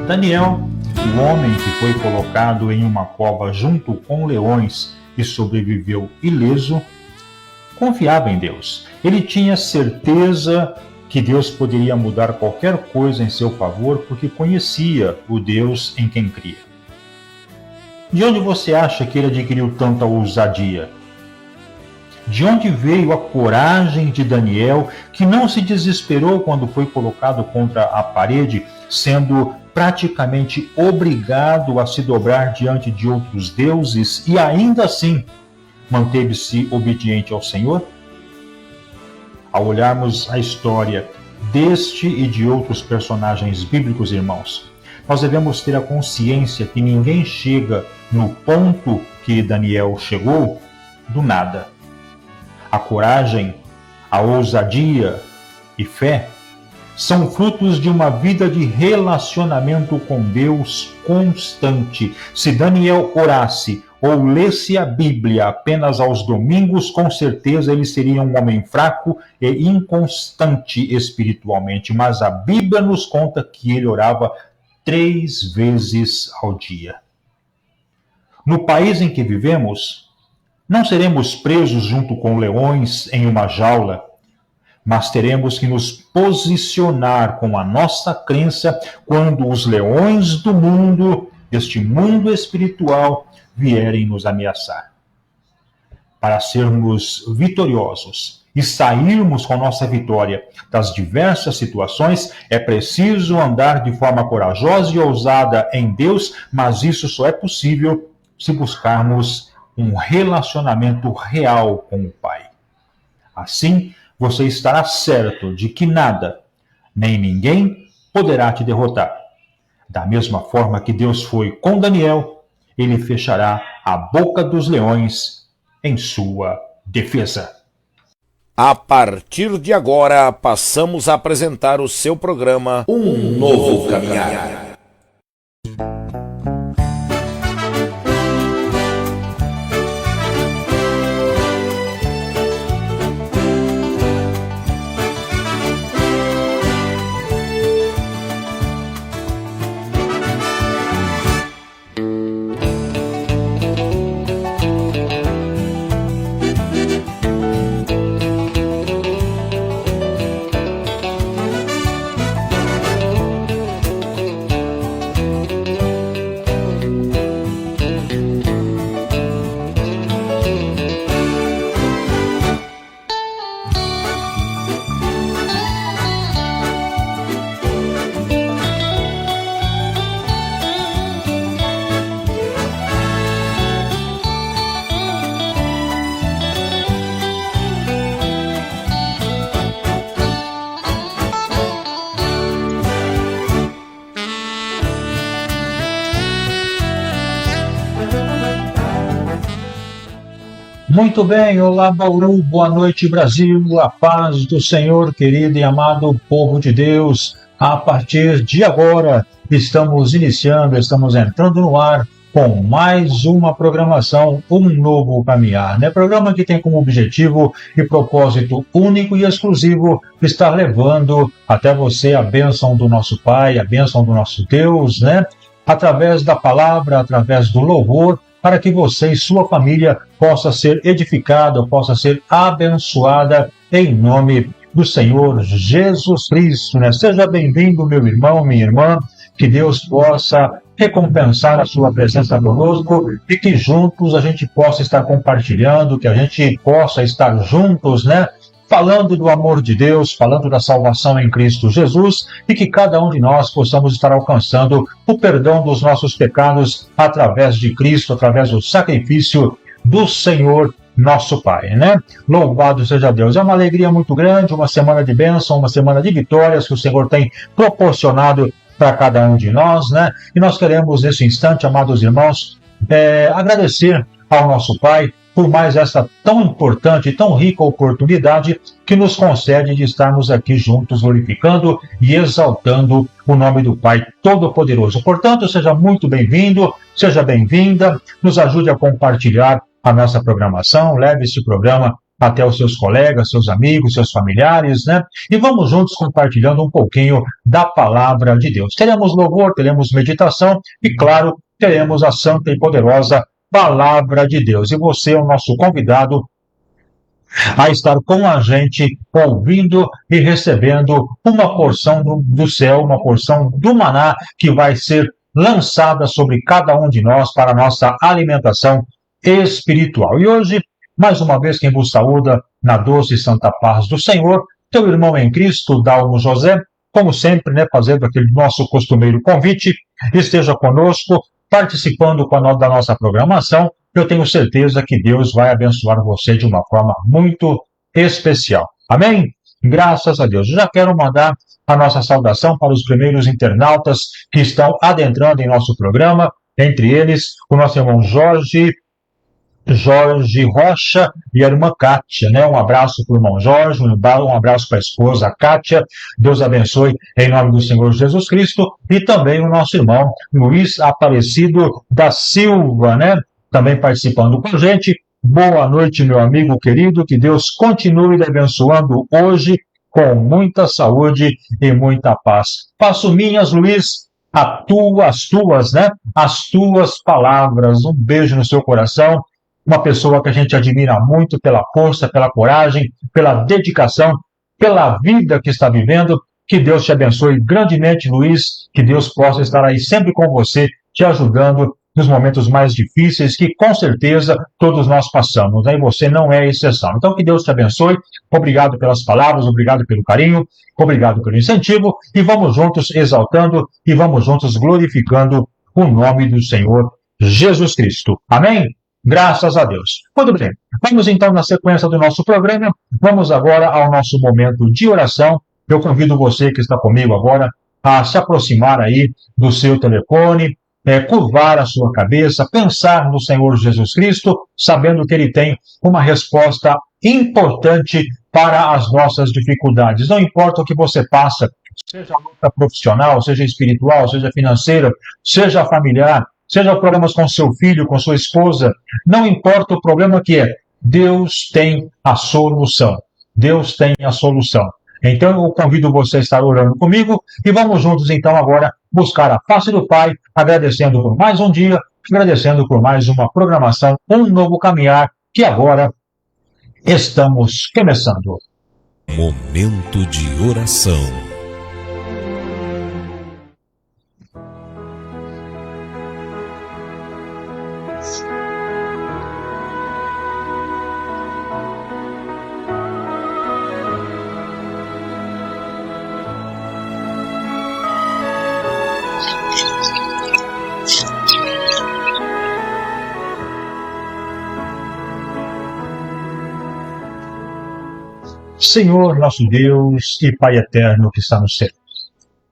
Daniel, o homem que foi colocado em uma cova junto com leões e sobreviveu ileso, confiava em Deus. Ele tinha certeza que Deus poderia mudar qualquer coisa em seu favor porque conhecia o Deus em quem cria. De onde você acha que ele adquiriu tanta ousadia? De onde veio a coragem de Daniel, que não se desesperou quando foi colocado contra a parede, sendo praticamente obrigado a se dobrar diante de outros deuses e ainda assim manteve-se obediente ao Senhor? Ao olharmos a história deste e de outros personagens bíblicos, irmãos, nós devemos ter a consciência que ninguém chega no ponto que Daniel chegou do nada. A coragem, a ousadia e fé são frutos de uma vida de relacionamento com Deus constante. Se Daniel orasse ou lesse a Bíblia apenas aos domingos, com certeza ele seria um homem fraco e inconstante espiritualmente. Mas a Bíblia nos conta que ele orava 3 vezes ao dia. No país em que vivemos, não seremos presos junto com leões em uma jaula, mas teremos que nos posicionar com a nossa crença quando os leões do mundo, deste mundo espiritual, vierem nos ameaçar. Para sermos vitoriosos e sairmos com a nossa vitória das diversas situações, é preciso andar de forma corajosa e ousada em Deus, mas isso só é possível se buscarmos um relacionamento real com o Pai. Assim, você estará certo de que nada, nem ninguém poderá te derrotar. Da mesma forma que Deus foi com Daniel, ele fechará a boca dos leões em sua defesa. A partir de agora, passamos a apresentar o seu programa Um Novo Caminhar. Muito bem, olá Bauru, boa noite Brasil, a paz do Senhor, querido e amado povo de Deus. A partir de agora, estamos entrando no ar com mais uma programação, Um Novo Caminhar, né? Programa que tem como objetivo e propósito único e exclusivo estar levando até você a bênção do nosso Pai, a bênção do nosso Deus, né? Através da palavra, através do louvor, para que você e sua família possa ser edificada, possa ser abençoada em nome do Senhor Jesus Cristo, né? Seja bem-vindo, meu irmão, minha irmã, que Deus possa recompensar a sua presença conosco e que juntos a gente possa estar compartilhando, que a gente possa estar juntos, né? Falando do amor de Deus, falando da salvação em Cristo Jesus e que cada um de nós possamos estar alcançando o perdão dos nossos pecados através de Cristo, através do sacrifício do Senhor nosso Pai, né? Louvado seja Deus. É uma alegria muito grande, uma semana de bênção, uma semana de vitórias que o Senhor tem proporcionado para cada um de nós, né? E nós queremos nesse instante, amados irmãos, agradecer ao nosso Pai por mais essa tão importante e tão rica oportunidade que nos concede de estarmos aqui juntos glorificando e exaltando o nome do Pai Todo-Poderoso. Portanto, seja muito bem-vindo, seja bem-vinda, nos ajude a compartilhar a nossa programação, leve esse programa até os seus colegas, seus amigos, seus familiares, né? E vamos juntos compartilhando um pouquinho da palavra de Deus. Teremos louvor, teremos meditação e, claro, teremos a santa e poderosa palavra de Deus. E você é o nosso convidado a estar com a gente, ouvindo e recebendo uma porção do céu, uma porção do maná que vai ser lançada sobre cada um de nós para a nossa alimentação espiritual. E hoje, mais uma vez, quem vos saúda na doce e santa paz do Senhor, teu irmão em Cristo, Dalmo José, como sempre, né, fazendo aquele nosso costumeiro convite, esteja conosco, participando da nossa programação. Eu tenho certeza que Deus vai abençoar você de uma forma muito especial. Amém? Graças a Deus. Eu já quero mandar a nossa saudação para os primeiros internautas que estão adentrando em nosso programa, entre eles o nosso irmão Jorge Rocha e a irmã Kátia, né? Um abraço para o irmão Jorge, um abraço para a esposa Kátia, Deus abençoe em nome do Senhor Jesus Cristo, e também o nosso irmão Luiz Aparecido da Silva, né? Também participando com a gente. Boa noite, meu amigo querido, que Deus continue lhe abençoando hoje com muita saúde e muita paz. Faço minhas, Luiz, as tuas palavras. Um beijo no seu coração. Uma pessoa que a gente admira muito pela força, pela coragem, pela dedicação, pela vida que está vivendo. Que Deus te abençoe grandemente, Luiz. Que Deus possa estar aí sempre com você, te ajudando nos momentos mais difíceis, que com certeza todos nós passamos, né? E você não é exceção. Então, que Deus te abençoe. Obrigado pelas palavras, obrigado pelo carinho, obrigado pelo incentivo. E vamos juntos exaltando e vamos juntos glorificando o nome do Senhor Jesus Cristo. Amém? Graças a Deus. Muito bem. Vamos então na sequência do nosso programa. Vamos agora ao nosso momento de oração. Eu convido você que está comigo agora a se aproximar aí do seu telefone, curvar a sua cabeça, pensar no Senhor Jesus Cristo, sabendo que Ele tem uma resposta importante para as nossas dificuldades. Não importa o que você passa, seja luta profissional, seja espiritual, seja financeira, seja familiar, seja problemas com seu filho, com sua esposa, não importa o problema que é, Deus tem a solução. Deus tem a solução. Então eu convido você a estar orando comigo e vamos juntos então agora buscar a face do Pai, agradecendo por mais um dia, agradecendo por mais uma programação, um novo caminhar que agora estamos começando. Momento de oração. Senhor, nosso Deus e Pai eterno que está no céu,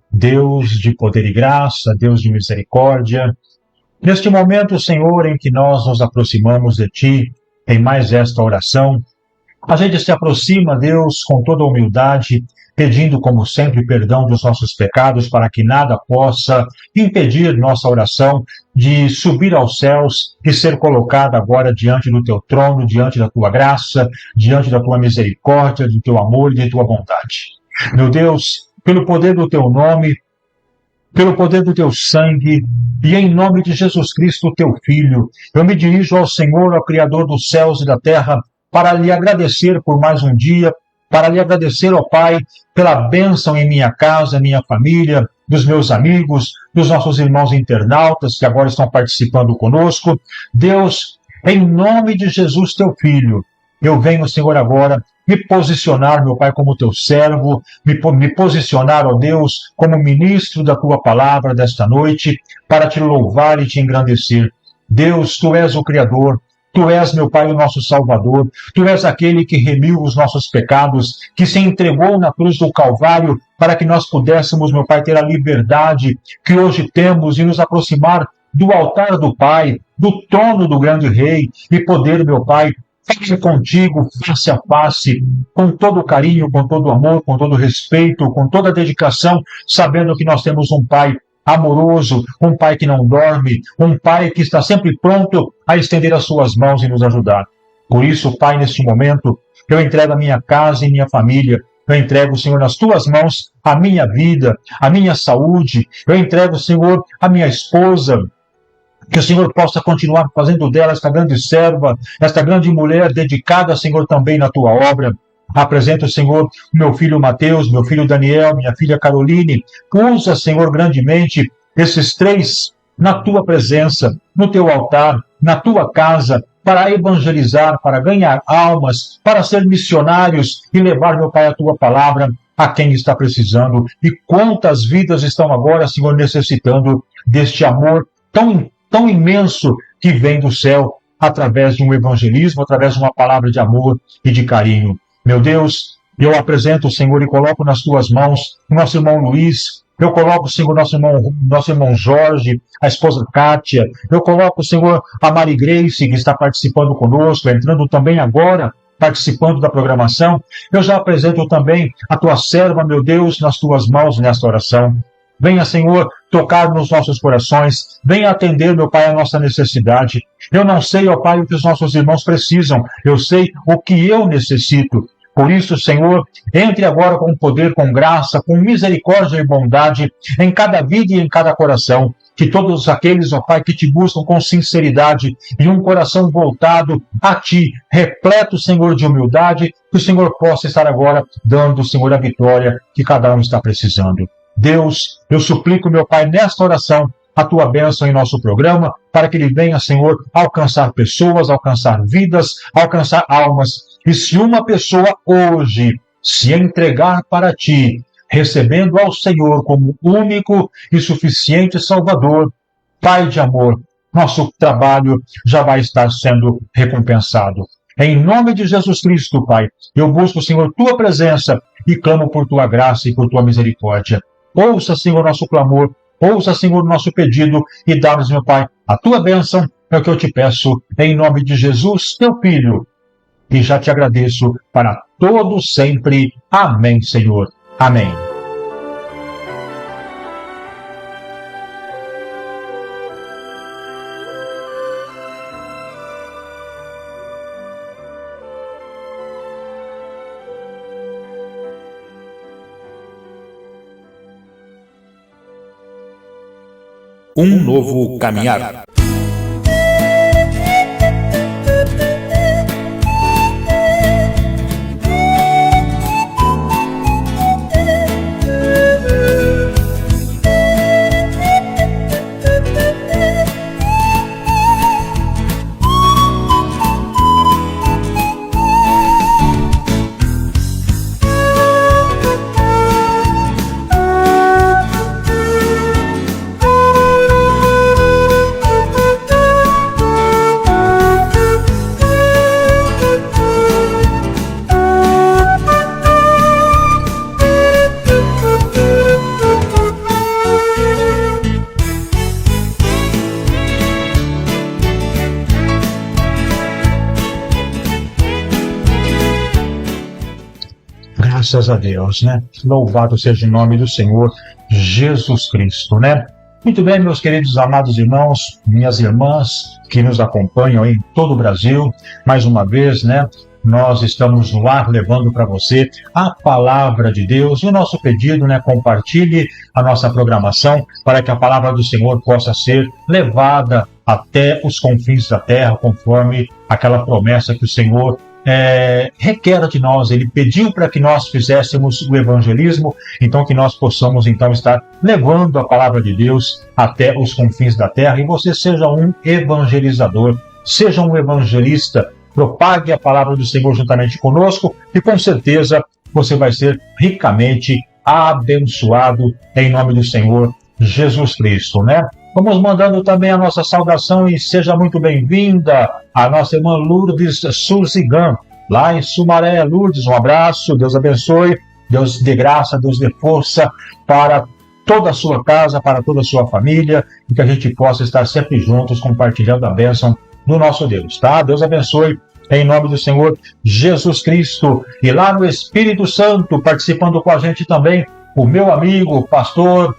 Deus de poder e graça, Deus de misericórdia, neste momento, Senhor, em que nós nos aproximamos de Ti, em mais esta oração, a gente se aproxima, Deus, com toda humildade, pedindo, como sempre, perdão dos nossos pecados, para que nada possa impedir nossa oração de subir aos céus e ser colocada agora diante do Teu trono, diante da Tua graça, diante da Tua misericórdia, do Teu amor e de Tua bondade. Meu Deus, pelo poder do Teu nome, pelo poder do Teu sangue, e em nome de Jesus Cristo, Teu Filho, eu me dirijo ao Senhor, ao Criador dos céus e da terra, para lhe agradecer por mais um dia, para lhe agradecer, ó Pai, pela bênção em minha casa, minha família, dos meus amigos, dos nossos irmãos internautas que agora estão participando conosco. Deus, em nome de Jesus, Teu Filho, eu venho, Senhor, agora me posicionar, meu Pai, como Teu servo, me posicionar, ó Deus, como ministro da Tua palavra desta noite, para Te louvar e Te engrandecer. Deus, Tu és o Criador, Tu és, meu Pai, o nosso Salvador. Tu és aquele que remiu os nossos pecados, que se entregou na cruz do Calvário para que nós pudéssemos, meu Pai, ter a liberdade que hoje temos e nos aproximar do altar do Pai, do trono do grande Rei e poder, meu Pai, falar contigo face a face, com todo o carinho, com todo o amor, com todo o respeito, com toda a dedicação, sabendo que nós temos um Pai amoroso, um Pai que não dorme, um Pai que está sempre pronto a estender as suas mãos e nos ajudar. Por isso, Pai, neste momento, eu entrego a minha casa e minha família. Eu entrego, Senhor, nas Tuas mãos a minha vida, a minha saúde. Eu entrego, Senhor, a minha esposa. Que o Senhor possa continuar fazendo dela esta grande serva, esta grande mulher dedicada, Senhor, também na Tua obra. Apresento, Senhor, meu filho Mateus, meu filho Daniel, minha filha Caroline. Usa, Senhor, grandemente esses três na Tua presença, no Teu altar, na Tua casa, para evangelizar, para ganhar almas, para ser missionários e levar, meu Pai, a Tua palavra a quem está precisando. E quantas vidas estão agora, Senhor, necessitando deste amor tão imenso que vem do céu através de um evangelismo, através de uma palavra de amor e de carinho. Meu Deus, eu apresento, Senhor, e coloco nas Tuas mãos o nosso irmão Luiz. Eu coloco, Senhor, nosso irmão Jorge, a esposa Kátia. Eu coloco, Senhor, a Mari Grace, que está participando conosco, entrando também agora, participando da programação. Eu já apresento também a Tua serva, meu Deus, nas Tuas mãos nesta oração. Venha, Senhor, tocar nos nossos corações. Venha atender, meu Pai, a nossa necessidade. Eu não sei, ó Pai, o que os nossos irmãos precisam. Eu sei o que eu necessito. Por isso, Senhor, entre agora com poder, com graça, com misericórdia e bondade em cada vida e em cada coração. Que todos aqueles, ó Pai, que Te buscam com sinceridade e um coração voltado a Ti, repleto, Senhor, de humildade, que o Senhor possa estar agora dando, Senhor, a vitória que cada um está precisando. Deus, eu suplico, meu Pai, nesta oração, a Tua bênção em nosso programa, para que ele venha, Senhor, alcançar pessoas, alcançar vidas, alcançar almas. E se uma pessoa hoje se entregar para Ti, recebendo ao Senhor como único e suficiente Salvador, Pai de amor, nosso trabalho já vai estar sendo recompensado. Em nome de Jesus Cristo, Pai, eu busco, Senhor, Tua presença e clamo por Tua graça e por Tua misericórdia. Ouça, Senhor, nosso clamor, ouça, Senhor, nosso pedido e dá-nos, meu Pai, a Tua bênção, é o que eu Te peço, em nome de Jesus, Teu Filho. E já Te agradeço para todos sempre. Amém, Senhor. Amém. Um novo caminhar. Graças a Deus, né? Louvado seja o nome do Senhor Jesus Cristo, né? Muito bem, meus queridos amados irmãos, minhas irmãs que nos acompanham em todo o Brasil, mais uma vez, né? Nós estamos no ar levando para você a palavra de Deus e o nosso pedido, né? Compartilhe a nossa programação para que a palavra do Senhor possa ser levada até os confins da terra, conforme aquela promessa que o Senhor requer de nós. Ele pediu para que nós fizéssemos o evangelismo, então que nós possamos então estar levando a palavra de Deus até os confins da terra. E você seja um evangelizador, seja um evangelista, propague a palavra do Senhor juntamente conosco e com certeza você vai ser ricamente abençoado em nome do Senhor Jesus Cristo, né? Vamos mandando também a nossa saudação e seja muito bem-vinda a nossa irmã Lourdes Surzigan, lá em Sumaré. Lourdes, um abraço, Deus abençoe, Deus dê graça, Deus dê força para toda a sua casa, para toda a sua família, e que a gente possa estar sempre juntos compartilhando a bênção do nosso Deus, tá? Deus abençoe em nome do Senhor Jesus Cristo. E lá no Espírito Santo, participando com a gente também, o meu amigo, pastor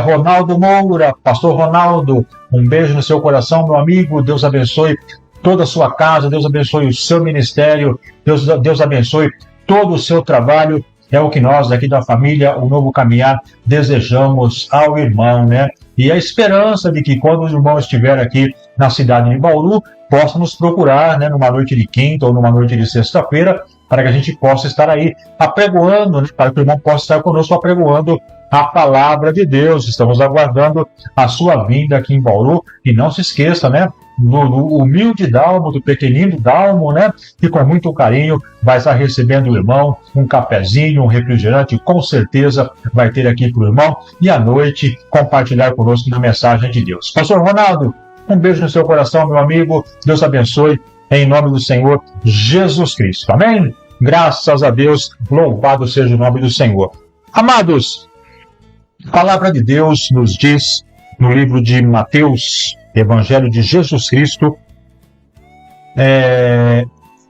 Ronaldo Moura. Pastor Ronaldo, um beijo no seu coração, meu amigo, Deus abençoe toda a sua casa, Deus abençoe o seu ministério, Deus abençoe todo o seu trabalho. É o que nós aqui da família O Novo Caminhar desejamos ao irmão, né? E a esperança de que quando o irmão estiver aqui na cidade de Bauru, possa nos procurar, né, numa noite de quinta ou numa noite de sexta-feira, para que a gente possa estar aí apregoando, né, para que o irmão possa estar conosco apregoando a palavra de Deus. Estamos aguardando a sua vinda aqui em Bauru. E não se esqueça, né, do humilde Dalmo, do pequenino Dalmo, né, que com muito carinho vai estar recebendo o irmão, um cafezinho, um refrigerante, com certeza vai ter aqui para o irmão, e à noite compartilhar conosco a mensagem de Deus. Pastor Ronaldo, um beijo no seu coração, meu amigo, Deus abençoe, em nome do Senhor Jesus Cristo, amém? Graças a Deus, louvado seja o nome do Senhor. Amados, a palavra de Deus nos diz no livro de Mateus, Evangelho de Jesus Cristo,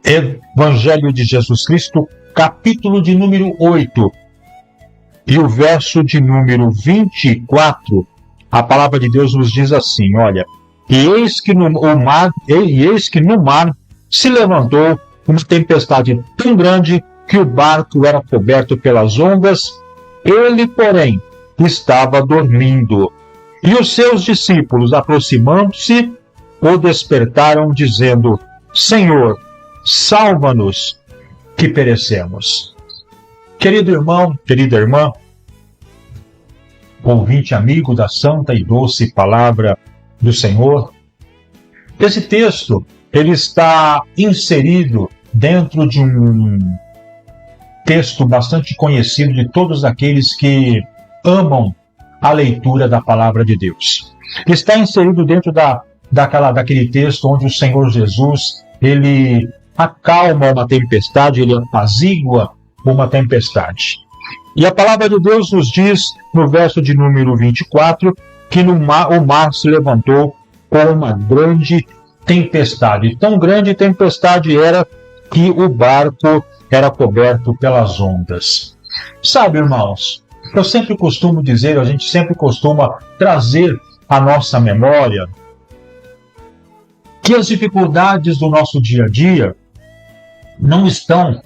Evangelho de Jesus Cristo, capítulo de número 8, e o verso de número 24, a palavra de Deus nos diz assim, olha, e eis que no mar se levantou uma tempestade tão grande que o barco era coberto pelas ondas, ele, porém, estava dormindo. E os seus discípulos, aproximando-se, o despertaram, dizendo, Senhor, salva-nos, que perecemos. Querido irmão, querida irmã, ouvinte amigo da santa e doce palavra do Senhor, esse texto, ele está inserido dentro de um texto bastante conhecido de todos aqueles que amam a leitura da palavra de Deus. Está inserido dentro daquele texto onde o Senhor Jesus, ele acalma uma tempestade, ele apazigua uma tempestade. E a palavra de Deus nos diz, no verso de número 24, que o mar se levantou com uma grande tempestade. Tão grande tempestade era que o barco era coberto pelas ondas. Sabe, irmãos, eu sempre costumo dizer, a gente sempre costuma trazer à nossa memória que as dificuldades do nosso dia a dia não estão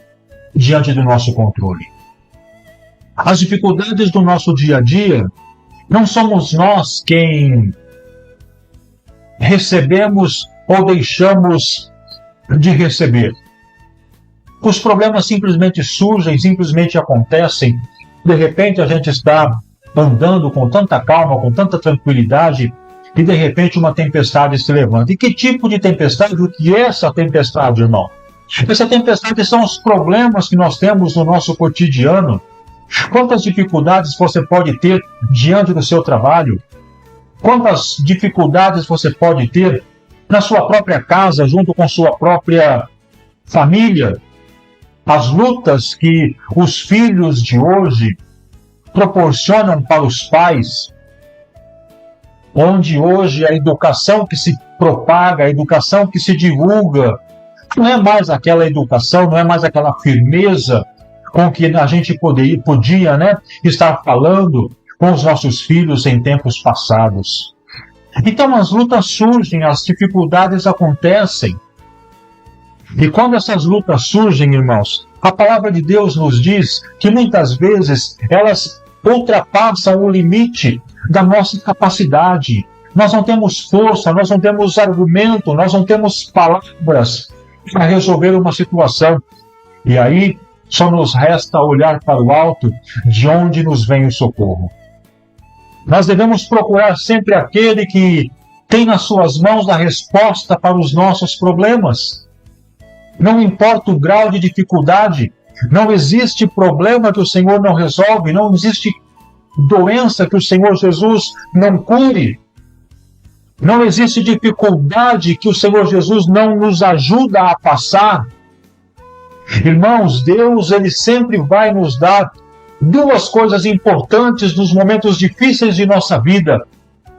diante do nosso controle. As dificuldades do nosso dia a dia não somos nós quem recebemos ou deixamos de receber. Os problemas simplesmente surgem, simplesmente acontecem. De repente a gente está andando com tanta calma, com tanta tranquilidade, e de repente uma tempestade se levanta. E que tipo de tempestade? O que é essa tempestade, irmão? Essa tempestade são os problemas que nós temos no nosso cotidiano. Quantas dificuldades você pode ter diante do seu trabalho? Quantas dificuldades você pode ter na sua própria casa, junto com sua própria família? As lutas que os filhos de hoje proporcionam para os pais, onde hoje a educação que se propaga, a educação que se divulga, não é mais aquela educação, não é mais aquela firmeza com que a gente podia, né, estar falando com os nossos filhos em tempos passados. Então as lutas surgem, as dificuldades acontecem. E quando essas lutas surgem, irmãos, a palavra de Deus nos diz que muitas vezes elas ultrapassam o limite da nossa capacidade. Nós não temos força, nós não temos argumento, nós não temos palavras para resolver uma situação. E aí só nos resta olhar para o alto, de onde nos vem o socorro. Nós devemos procurar sempre aquele que tem nas suas mãos a resposta para os nossos problemas. Não importa o grau de dificuldade, não existe problema que o Senhor não resolve, não existe doença que o Senhor Jesus não cure. Não existe dificuldade que o Senhor Jesus não nos ajuda a passar. Irmãos, Deus, ele sempre vai nos dar duas coisas importantes nos momentos difíceis de nossa vida: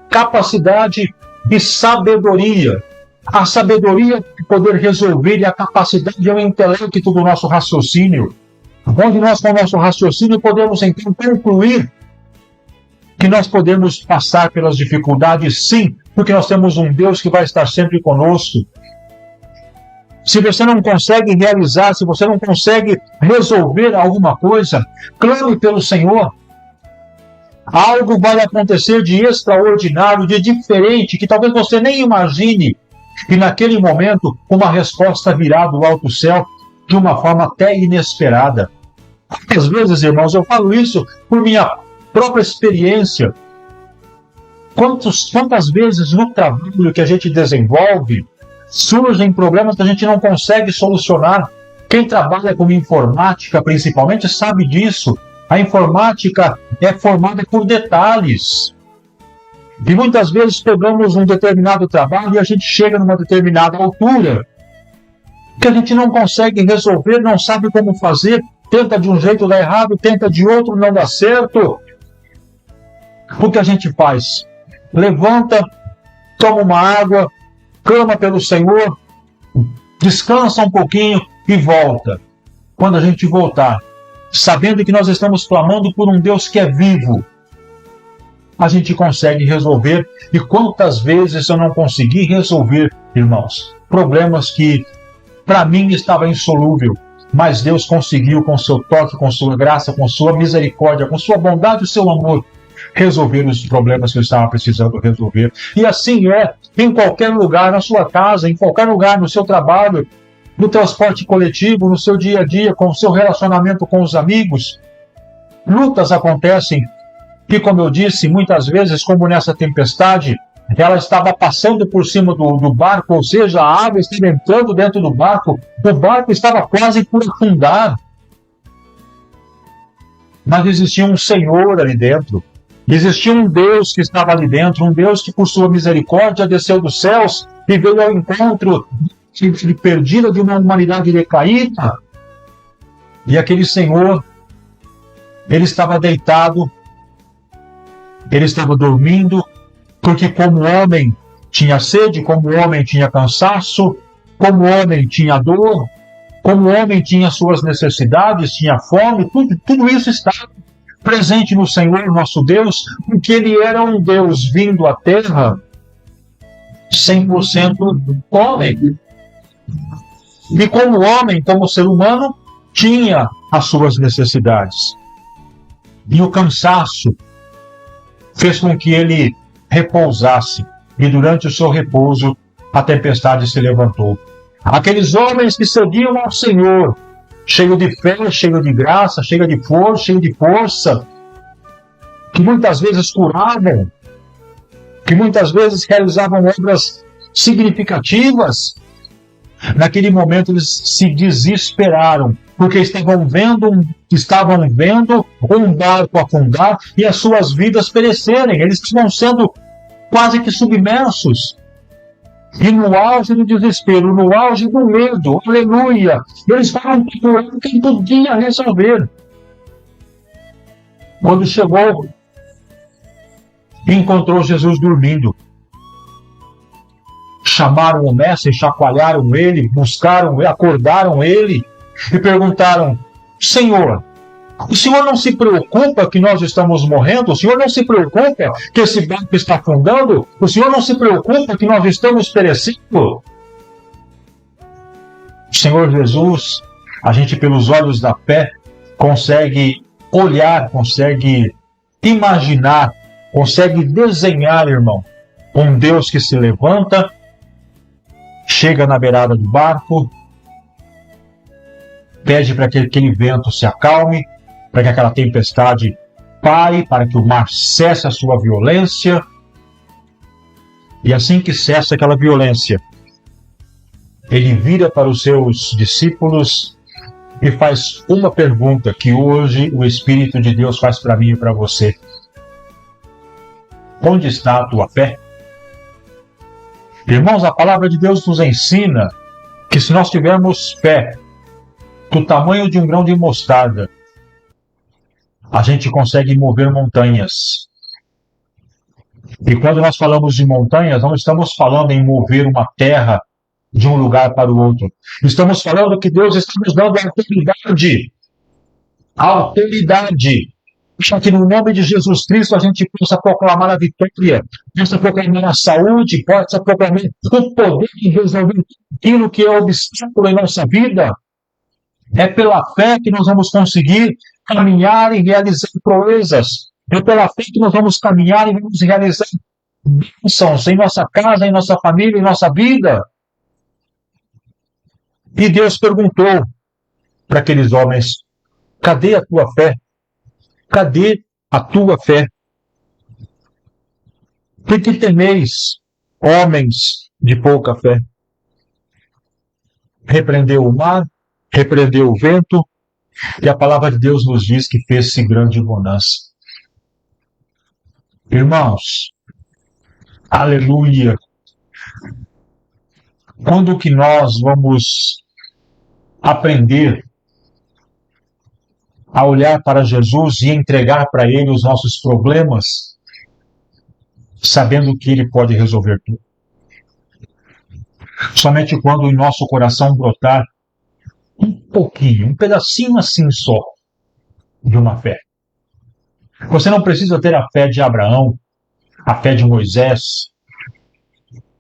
capacidade e sabedoria. A sabedoria de poder resolver e a capacidade e o intelecto do nosso raciocínio, onde nós, com o nosso raciocínio, podemos então concluir que nós podemos passar pelas dificuldades, sim, porque nós temos um Deus que vai estar sempre conosco. Se você não consegue realizar, se você não consegue resolver alguma coisa, clame pelo Senhor. Algo vai acontecer de extraordinário, de diferente, que talvez você nem imagine. E naquele momento, uma resposta virá do alto céu de uma forma até inesperada. Às vezes, irmãos, eu falo isso por minha própria experiência. Quantas vezes no trabalho que a gente desenvolve, surgem problemas que a gente não consegue solucionar. Quem trabalha com informática, principalmente, sabe disso. A informática é formada por detalhes. E muitas vezes pegamos um determinado trabalho e a gente chega numa determinada altura que a gente não consegue resolver, não sabe como fazer, tenta de um jeito, dá errado, tenta de outro, não dá certo. O que a gente faz? Levanta, toma uma água, clama pelo Senhor, descansa um pouquinho e volta. Quando a gente voltar, sabendo que nós estamos clamando por um Deus que é vivo, a gente consegue resolver. E quantas vezes eu não consegui resolver, irmãos, problemas que para mim estava insolúvel, mas Deus conseguiu com seu toque, com sua graça, com sua misericórdia, com sua bondade e seu amor, resolver os problemas que eu estava precisando resolver. E assim é em qualquer lugar, na sua casa, em qualquer lugar, no seu trabalho, no transporte coletivo, no seu dia a dia, com o seu relacionamento com os amigos. Lutas acontecem e, como eu disse, muitas vezes, como nessa tempestade, ela estava passando por cima do barco, ou seja, a água estava entrando dentro do barco, o barco estava quase por afundar. Mas existia um Senhor ali dentro, existia um Deus que estava ali dentro, um Deus que por sua misericórdia desceu dos céus e veio ao encontro de perdida de uma humanidade decaída. E aquele Senhor, ele estava deitado, ele estava dormindo, porque como homem tinha sede, como homem tinha cansaço, como homem tinha dor, como homem tinha suas necessidades, tinha fome, tudo isso estava presente no Senhor, nosso Deus, porque Ele era um Deus vindo à Terra 100% homem. E como homem, como ser humano, tinha as suas necessidades. E o cansaço fez com que ele repousasse. E durante o seu repouso, a tempestade se levantou. Aqueles homens que seguiam ao Senhor, cheio de fé, cheio de graça, cheio de força, que muitas vezes curavam, que muitas vezes realizavam obras significativas, naquele momento eles se desesperaram, porque estavam vendo um barco afundar e as suas vidas perecerem. Eles estavam sendo quase que submersos. E no auge do desespero, no auge do medo, aleluia, eles estavam procurando quem podia resolver. Quando chegou, encontrou Jesus dormindo. Chamaram o mestre, chacoalharam ele, buscaram, acordaram ele e perguntaram: Senhor, o Senhor não se preocupa que nós estamos morrendo? O Senhor não se preocupa que esse barco está afundando? O Senhor não se preocupa que nós estamos perecendo? O Senhor Jesus, a gente pelos olhos da fé consegue olhar, consegue imaginar, consegue desenhar, irmão, um Deus que se levanta, chega na beirada do barco, pede para que aquele vento se acalme, para que aquela tempestade pare, para que o mar cesse a sua violência. E assim que cessa aquela violência, ele vira para os seus discípulos e faz uma pergunta que hoje o Espírito de Deus faz para mim e para você. Onde está a tua fé? Irmãos, a palavra de Deus nos ensina que se nós tivermos fé do tamanho de um grão de mostarda, a gente consegue mover montanhas. E quando nós falamos de montanhas, não estamos falando em mover uma terra de um lugar para o outro. Estamos falando que Deus está nos dando autoridade para que no nome de Jesus Cristo a gente possa proclamar a vitória, possa proclamar a saúde, possa proclamar o poder de resolver aquilo que é obstáculo em nossa vida. É pela fé que nós vamos conseguir caminhar e realizar proezas. É pela fé que nós vamos caminhar e vamos realizar bênçãos em nossa casa, em nossa família, em nossa vida. E Deus perguntou para aqueles homens: cadê a tua fé? Cadê a tua fé? Por que temeis, homens de pouca fé? Repreendeu o mar, repreendeu o vento, e a palavra de Deus nos diz que fez-se grande bonança. Irmãos, aleluia! Quando que nós vamos aprender a olhar para Jesus e entregar para Ele os nossos problemas, sabendo que Ele pode resolver tudo? Somente quando em nosso coração brotar um pouquinho, um pedacinho assim só, de uma fé. Você não precisa ter a fé de Abraão, a fé de Moisés,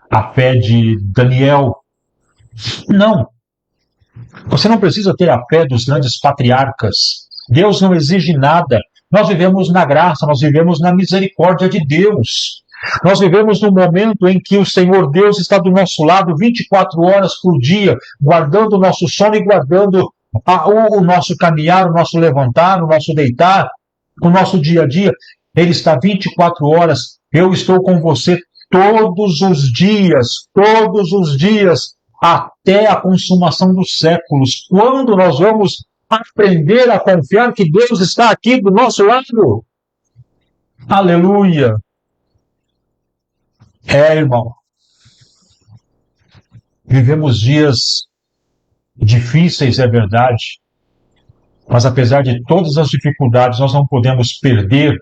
a fé de Daniel. Não. Você não precisa ter a fé dos grandes patriarcas. Deus não exige nada. Nós vivemos na graça, nós vivemos na misericórdia de Deus. Nós vivemos num momento em que o Senhor Deus está do nosso lado 24 horas por dia, guardando o nosso sono e guardando o nosso caminhar, o nosso levantar, o nosso deitar, o nosso dia a dia. Ele está 24 horas. Eu estou com você todos os dias, até a consumação dos séculos. Quando nós vamos aprender a confiar que Deus está aqui do nosso lado? Aleluia! Irmão, vivemos dias difíceis, é verdade, mas apesar de todas as dificuldades, nós não podemos perder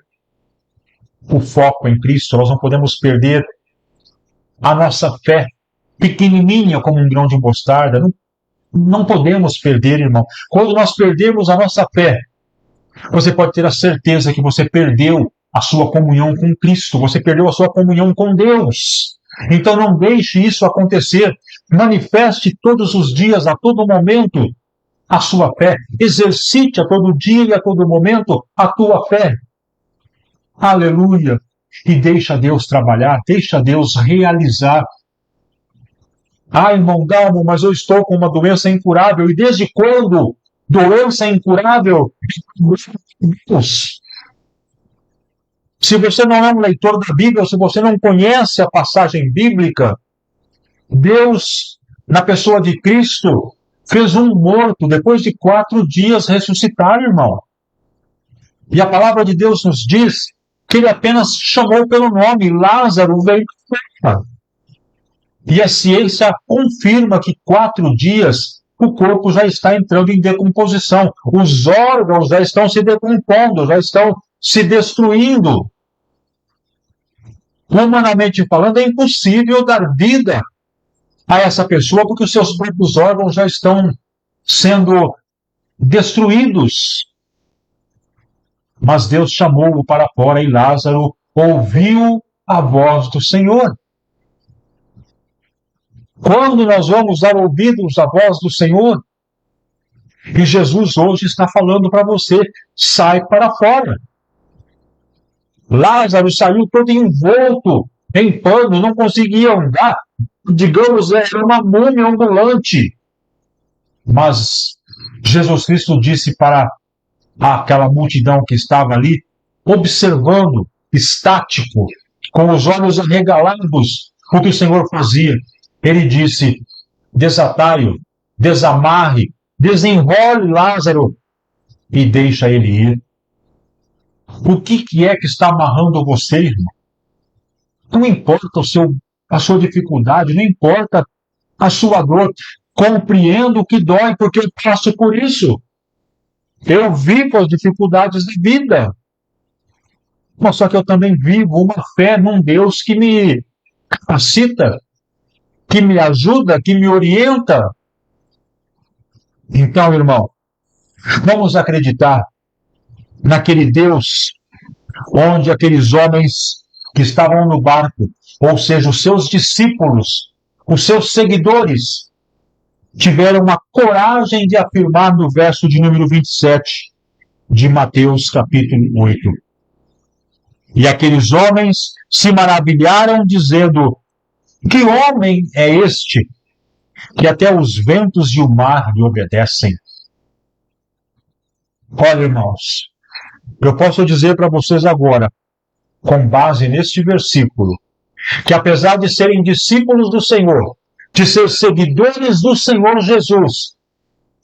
o foco em Cristo, nós não podemos perder a nossa fé, pequenininha como um grão de mostarda. Não podemos perder, irmão. Quando nós perdemos a nossa fé, você pode ter a certeza que você perdeu a sua comunhão com Cristo, você perdeu a sua comunhão com Deus. Então não deixe isso acontecer. Manifeste todos os dias, a todo momento, a sua fé. Exercite a todo dia e a todo momento a tua fé. Aleluia! E deixa Deus trabalhar, deixa Deus realizar. Irmão Dalmo, mas eu estou com uma doença incurável. E desde quando doença incurável? Deus. Se você não é um leitor da Bíblia, se você não conhece a passagem bíblica, Deus, na pessoa de Cristo, fez um morto, depois de 4 dias ressuscitar, irmão. E a palavra de Deus nos diz que ele apenas chamou pelo nome: Lázaro, veio da terra. E a ciência confirma que 4 dias o corpo já está entrando em decomposição. Os órgãos já estão se decompondo, já estão se destruindo. Humanamente falando, é impossível dar vida a essa pessoa, porque os seus próprios órgãos já estão sendo destruídos. Mas Deus chamou-o para fora e Lázaro ouviu a voz do Senhor. Quando nós vamos dar ouvidos à voz do Senhor? E Jesus hoje está falando para você: sai para fora. Lázaro saiu todo envolto em pano, não conseguia andar. Digamos, era uma múmia ambulante. Mas Jesus Cristo disse para aquela multidão que estava ali, observando, estático, com os olhos arregalados, o que o Senhor fazia. Ele disse: desatai-o, desamarre, desenrole Lázaro e deixa ele ir. O que é que está amarrando você, irmão? Não importa a sua dificuldade, não importa a sua dor. Compreendo o que dói, porque eu passo por isso. Eu vivo as dificuldades da vida. Mas só que eu também vivo uma fé num Deus que me capacita, que me ajuda, que me orienta. Então, irmão, vamos acreditar naquele Deus onde aqueles homens que estavam no barco, ou seja, os seus discípulos, os seus seguidores, tiveram a coragem de afirmar no verso de número 27 de Mateus capítulo 8. E aqueles homens se maravilharam, dizendo: que homem é este, que até os ventos e o mar lhe obedecem? Olha, irmãos, eu posso dizer para vocês agora, com base neste versículo, que apesar de serem discípulos do Senhor, de ser seguidores do Senhor Jesus,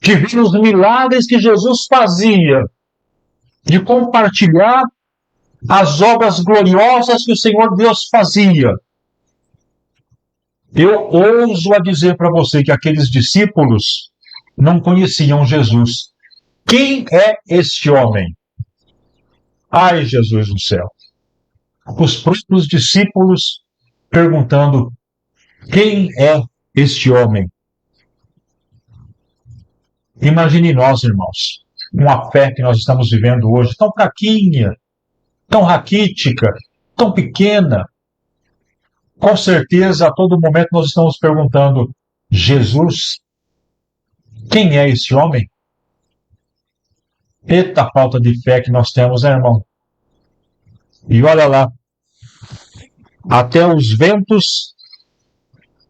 de ver os milagres que Jesus fazia, de compartilhar as obras gloriosas que o Senhor Deus fazia, eu ouso a dizer para você que aqueles discípulos não conheciam Jesus. Quem é este homem? Ai, Jesus do céu! Os próprios discípulos perguntando: quem é este homem? Imagine nós, irmãos, uma fé que nós estamos vivendo hoje, tão fraquinha, tão raquítica, tão pequena. Com certeza, a todo momento nós estamos perguntando: Jesus, quem é esse homem? Eita falta de fé que nós temos, né, irmão? E olha lá, até os ventos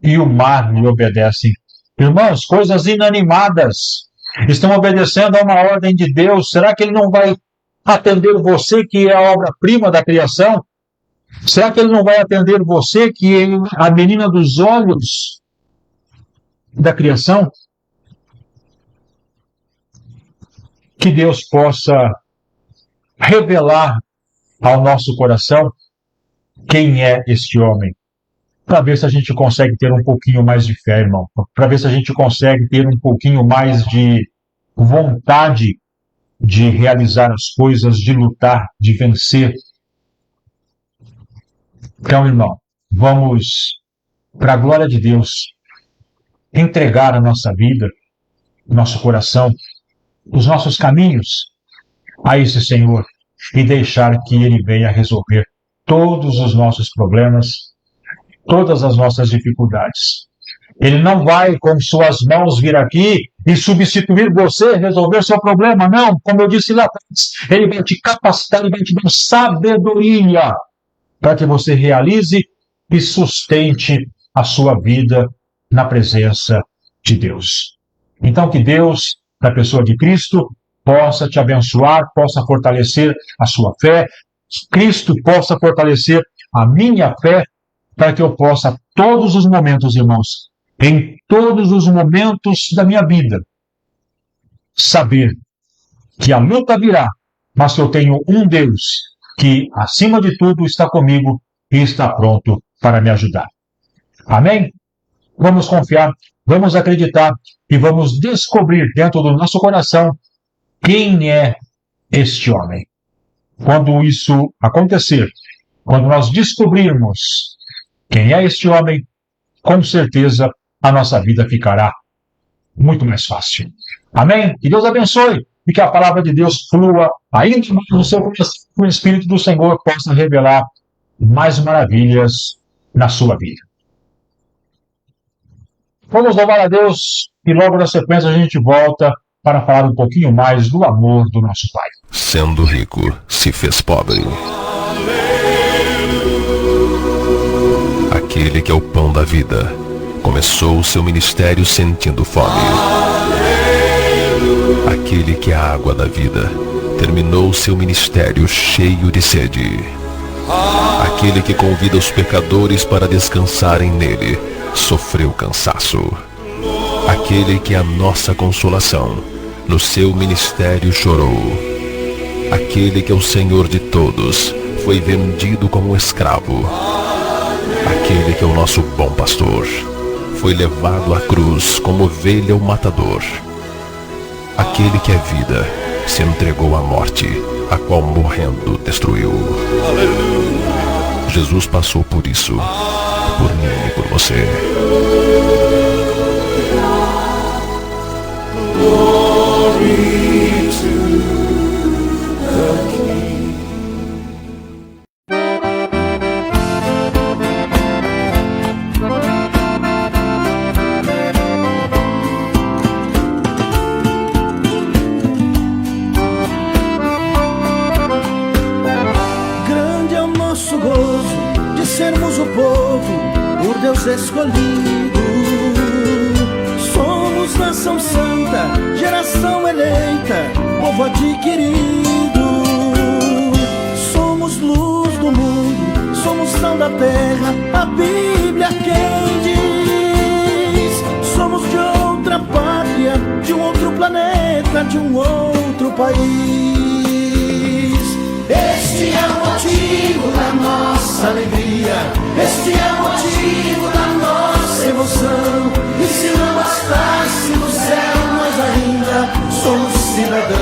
e o mar lhe obedecem. Irmãos, coisas inanimadas estão obedecendo a uma ordem de Deus. Será que ele não vai atender você, que é a obra-prima da criação? Será que ele não vai atender você, que é a menina dos olhos da criação? Que Deus possa revelar ao nosso coração quem é este homem, para ver se a gente consegue ter um pouquinho mais de fé, irmão, para ver se a gente consegue ter um pouquinho mais de vontade de realizar as coisas, de lutar, de vencer. Então, irmão, vamos, para a glória de Deus, entregar a nossa vida, nosso coração, os nossos caminhos a esse Senhor e deixar que Ele venha resolver todos os nossos problemas, todas as nossas dificuldades. Ele não vai, com suas mãos, vir aqui e substituir você, resolver seu problema. Não, como eu disse lá atrás, Ele vai te capacitar, Ele vai te dar sabedoria para que você realize e sustente a sua vida na presença de Deus. Então, que Deus, na pessoa de Cristo, possa te abençoar, possa fortalecer a sua fé, Cristo possa fortalecer a minha fé, para que eu possa, todos os momentos, irmãos, em todos os momentos da minha vida, saber que a luta virá, mas que eu tenho um Deus que, acima de tudo, está comigo e está pronto para me ajudar. Amém? Vamos confiar, vamos acreditar e vamos descobrir dentro do nosso coração quem é este homem. Quando isso acontecer, quando nós descobrirmos quem é este homem, com certeza a nossa vida ficará muito mais fácil. Amém? Que Deus abençoe e que a palavra de Deus flua ainda mais no seu coração, que o Espírito do Senhor possa revelar mais maravilhas na sua vida. Vamos louvar a Deus e logo na sequência a gente volta para falar um pouquinho mais do amor do nosso Pai. Sendo rico, se fez pobre. Aquele que é o pão da vida começou o seu ministério sentindo fome. Aquele que é a água da vida terminou o seu ministério cheio de sede. Aquele que convida os pecadores para descansarem nele sofreu cansaço. Aquele que é a nossa consolação no seu ministério chorou. Aquele que é o Senhor de todos foi vendido como escravo. Aquele que é o nosso bom pastor foi levado à cruz como ovelha ao matador. Aquele que é vida se entregou à morte, a qual morrendo destruiu. Jesus passou por isso, por mim e por você. Glory to the o povo por Deus escolhido. Somos nação santa, geração eleita, povo adquirido. Somos luz do mundo, somos sal da terra, a Bíblia quem diz. Somos de outra pátria, de um outro planeta, de um outro país. Este é o motivo da nossa alegria, este é o motivo da nossa emoção. E se não bastasse no céu, nós ainda somos cidadãos.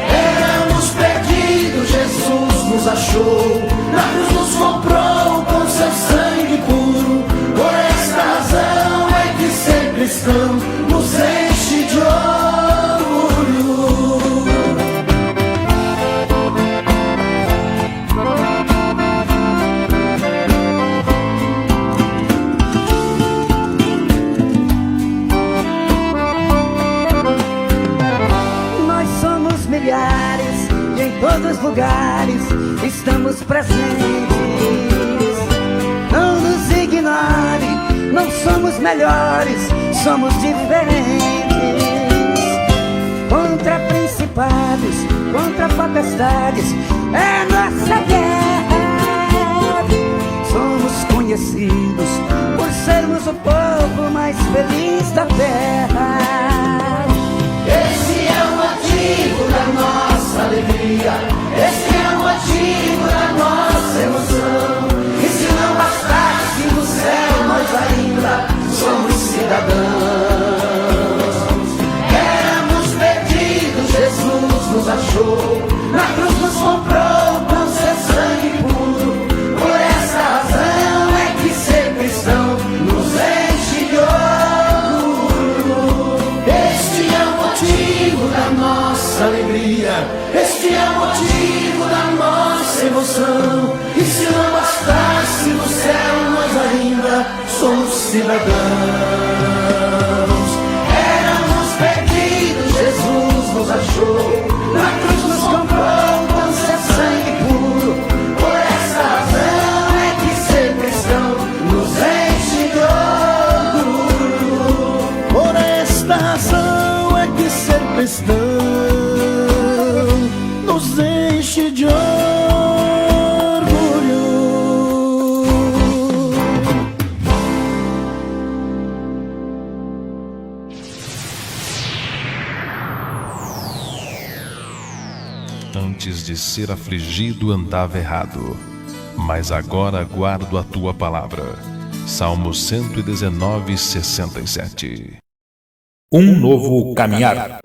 Éramos perdidos, Jesus nos achou, na cruz nos comprou com seu sangue puro. Por esta razão é que ser cristão nos enche de orgulho. E em todos os lugares estamos presentes. Não nos ignore, não somos melhores, somos diferentes. Contra principados, contra potestades, é nossa guerra. Somos conhecidos por sermos o povo mais feliz da terra. Esse é o motivo da nossa alegria, esse é o motivo da nossa emoção. E se não bastasse no céu, nós ainda somos cidadãos. Éramos perdidos, Jesus nos achou, na cruz nos comprou com seu sangue puro. Por essa razão é que ser cristão nos enche de orgulho. Este é o motivo da nossa alegria, este é o motivo da nossa emoção. E se não bastasse no céu, nós ainda somos cidadãos. Éramos perdidos, Jesus nos achou, na cruz nos comprou com seu sangue puro. Por essa razão é que ser cristão nos enche de orgulho. Por esta razão é que ser cristão nos enche de orgulho. Antes de ser afligido andava errado, mas agora guardo a tua palavra. Salmo 119, 67. Um novo caminhar.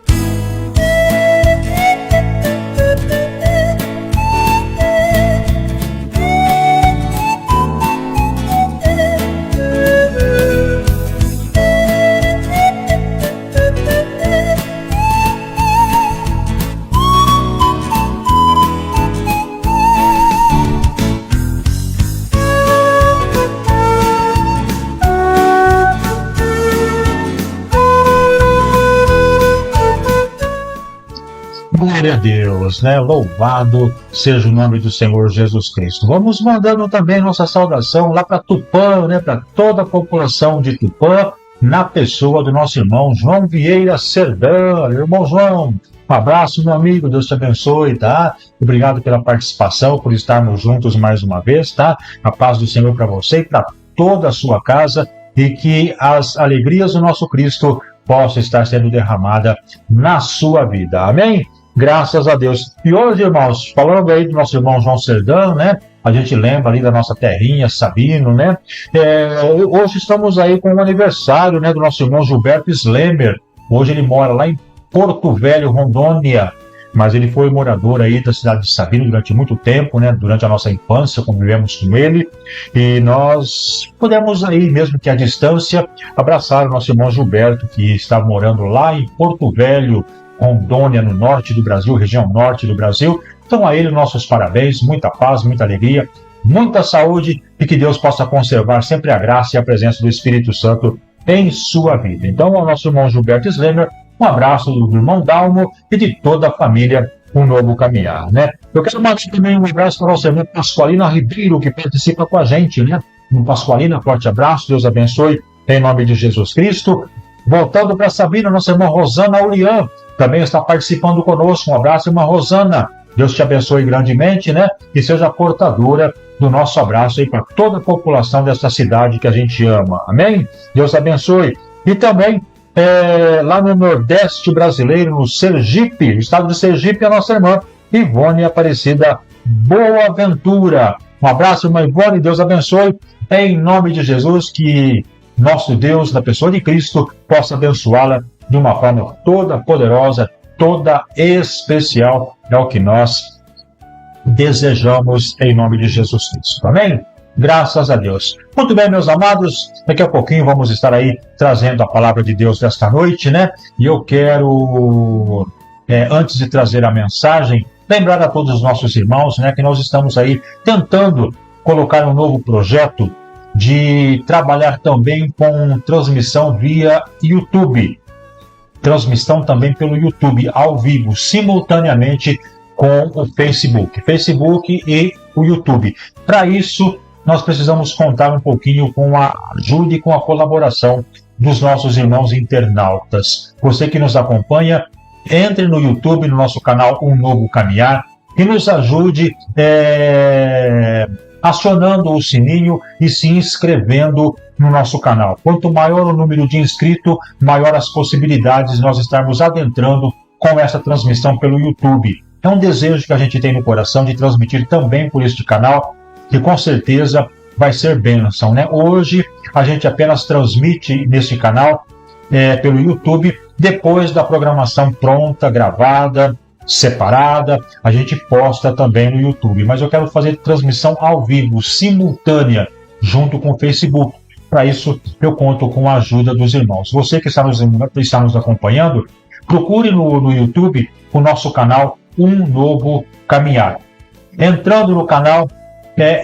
Glória a Deus, né? Louvado seja o nome do Senhor Jesus Cristo. Vamos mandando também nossa saudação lá para Tupã, né? Para toda a população de Tupã, na pessoa do nosso irmão João Vieira Serdã. Irmão João, um abraço, meu amigo, Deus te abençoe, tá? Obrigado pela participação, por estarmos juntos mais uma vez, tá? A paz do Senhor para você e para toda a sua casa, e que as alegrias do nosso Cristo possam estar sendo derramadas na sua vida. Amém? Graças a Deus. E hoje, irmãos, falando aí do nosso irmão João Serdã, né? A gente lembra ali da nossa terrinha, Sabino, né? Hoje estamos aí com o aniversário, né, do nosso irmão Gilberto Slemmer. Hoje ele mora lá em Porto Velho, Rondônia, mas ele foi morador aí da cidade de Sabino durante muito tempo, né? Durante a nossa infância, convivemos com ele, e nós pudemos aí, mesmo que à distância, abraçar o nosso irmão Gilberto, que está morando lá em Porto Velho, Rondônia, no norte do Brasil, região norte do Brasil. Então a ele nossos parabéns, muita paz, muita alegria, muita saúde, e que Deus possa conservar sempre a graça e a presença do Espírito Santo em sua vida. Então ao nosso irmão Gilberto Slemmer, um abraço do irmão Dalmo e de toda a família um novo caminhar, né? Eu quero mandar também um abraço para nossa irmã Pascoalina Ribeiro, que participa com a gente, né? Pascoalina, forte abraço, Deus abençoe, em nome de Jesus Cristo. Voltando para Sabina, nossa irmã Rosana Urian, também está participando conosco. Um abraço, irmã Rosana. Deus te abençoe grandemente, né? E seja portadora do nosso abraço aí para toda a população dessa cidade que a gente ama. Amém? Deus abençoe. E também, lá no Nordeste brasileiro, no Sergipe, estado de Sergipe, a nossa irmã Ivone Aparecida Boaventura. Um abraço, irmã Ivone, Deus abençoe. Em nome de Jesus, que nosso Deus, na pessoa de Cristo, possa abençoá-la de uma forma toda poderosa, toda especial. É o que nós desejamos em nome de Jesus Cristo. Amém? Graças a Deus. Muito bem, meus amados, daqui a pouquinho vamos estar aí trazendo a palavra de Deus desta noite, né? E eu quero, antes de trazer a mensagem, lembrar a todos os nossos irmãos, né, que nós estamos aí tentando colocar um novo projeto de trabalhar também com transmissão via YouTube. Transmissão também pelo YouTube, ao vivo, simultaneamente com o Facebook e o YouTube. Para isso, nós precisamos contar um pouquinho com a ajuda e com a colaboração dos nossos irmãos internautas. Você que nos acompanha, entre no YouTube, no nosso canal Um Novo Caminhar, e nos ajude acionando o sininho e se inscrevendo no nosso canal. Quanto maior o número de inscritos, maior as possibilidades de nós estarmos adentrando com essa transmissão pelo YouTube. É um desejo que a gente tem no coração de transmitir também por este canal, que com certeza vai ser bênção, né? Hoje a gente apenas transmite neste canal pelo YouTube, depois da programação pronta, gravada, separada, a gente posta também no YouTube. Mas eu quero fazer transmissão ao vivo, simultânea, junto com o Facebook. Para isso, eu conto com a ajuda dos irmãos. Você que está nos acompanhando, procure no YouTube o nosso canal Um Novo Caminhar. Entrando no canal,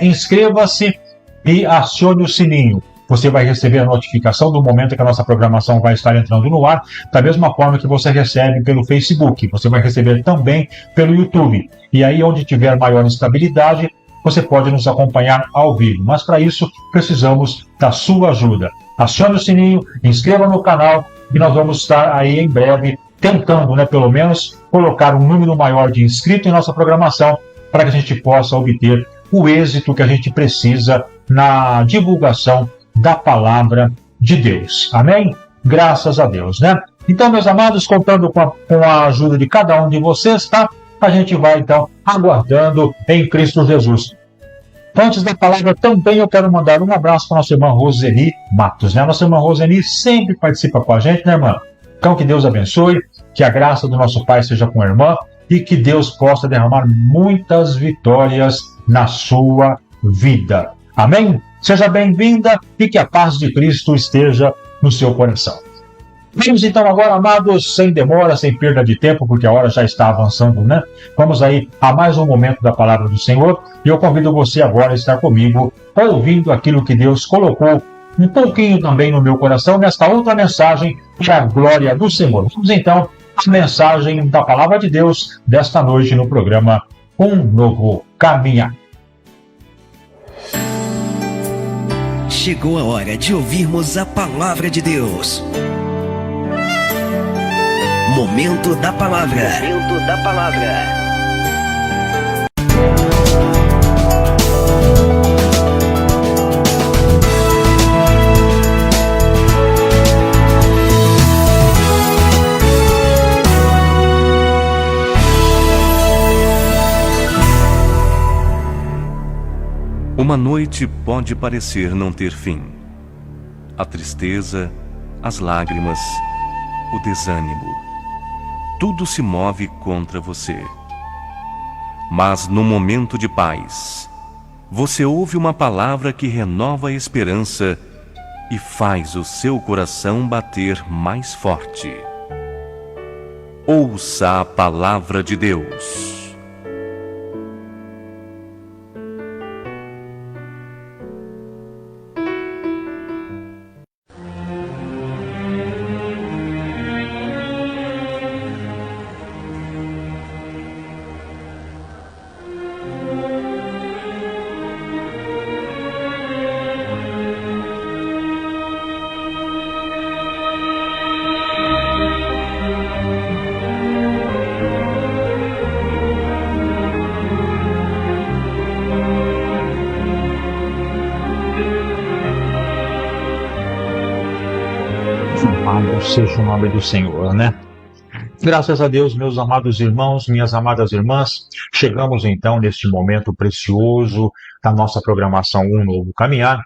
inscreva-se e acione o sininho. Você vai receber a notificação do momento que a nossa programação vai estar entrando no ar, da mesma forma que você recebe pelo Facebook. Você vai receber também pelo YouTube. E aí, onde tiver maior estabilidade, você pode nos acompanhar ao vivo. Mas para isso, precisamos da sua ajuda. Acione o sininho, inscreva no canal e nós vamos estar aí em breve tentando, né, pelo menos, colocar um número maior de inscritos em nossa programação para que a gente possa obter o êxito que a gente precisa na divulgação da palavra de Deus. Amém? Graças a Deus, né? Então, meus amados, contando com a ajuda de cada um de vocês, tá? A gente vai, então, aguardando em Cristo Jesus. Antes da palavra, também eu quero mandar um abraço para a nossa irmã Roseni Matos, né? A nossa irmã Roseni sempre participa com a gente, né, irmã? Então, que Deus abençoe, que a graça do nosso Pai seja com a irmã e que Deus possa derramar muitas vitórias na sua vida. Amém? Seja bem-vinda e que a paz de Cristo esteja no seu coração. Vamos então agora, amados, sem demora, sem perda de tempo, porque a hora já está avançando, né? Vamos aí a mais um momento da palavra do Senhor e eu convido você agora a estar comigo, ouvindo aquilo que Deus colocou um pouquinho também no meu coração nesta outra mensagem para a glória do Senhor. Vamos então à mensagem da palavra de Deus desta noite no programa Um Novo Caminhar. Chegou a hora de ouvirmos a palavra de Deus. Momento da palavra. Momento da palavra. Uma noite pode parecer não ter fim. A tristeza, as lágrimas, o desânimo, tudo se move contra você. Mas no momento de paz, você ouve uma palavra que renova a esperança e faz o seu coração bater mais forte. Ouça a palavra de Deus. Louvado seja o nome do Senhor, né? Graças a Deus, meus amados irmãos, minhas amadas irmãs, chegamos então neste momento precioso da nossa programação Um Novo Caminhar,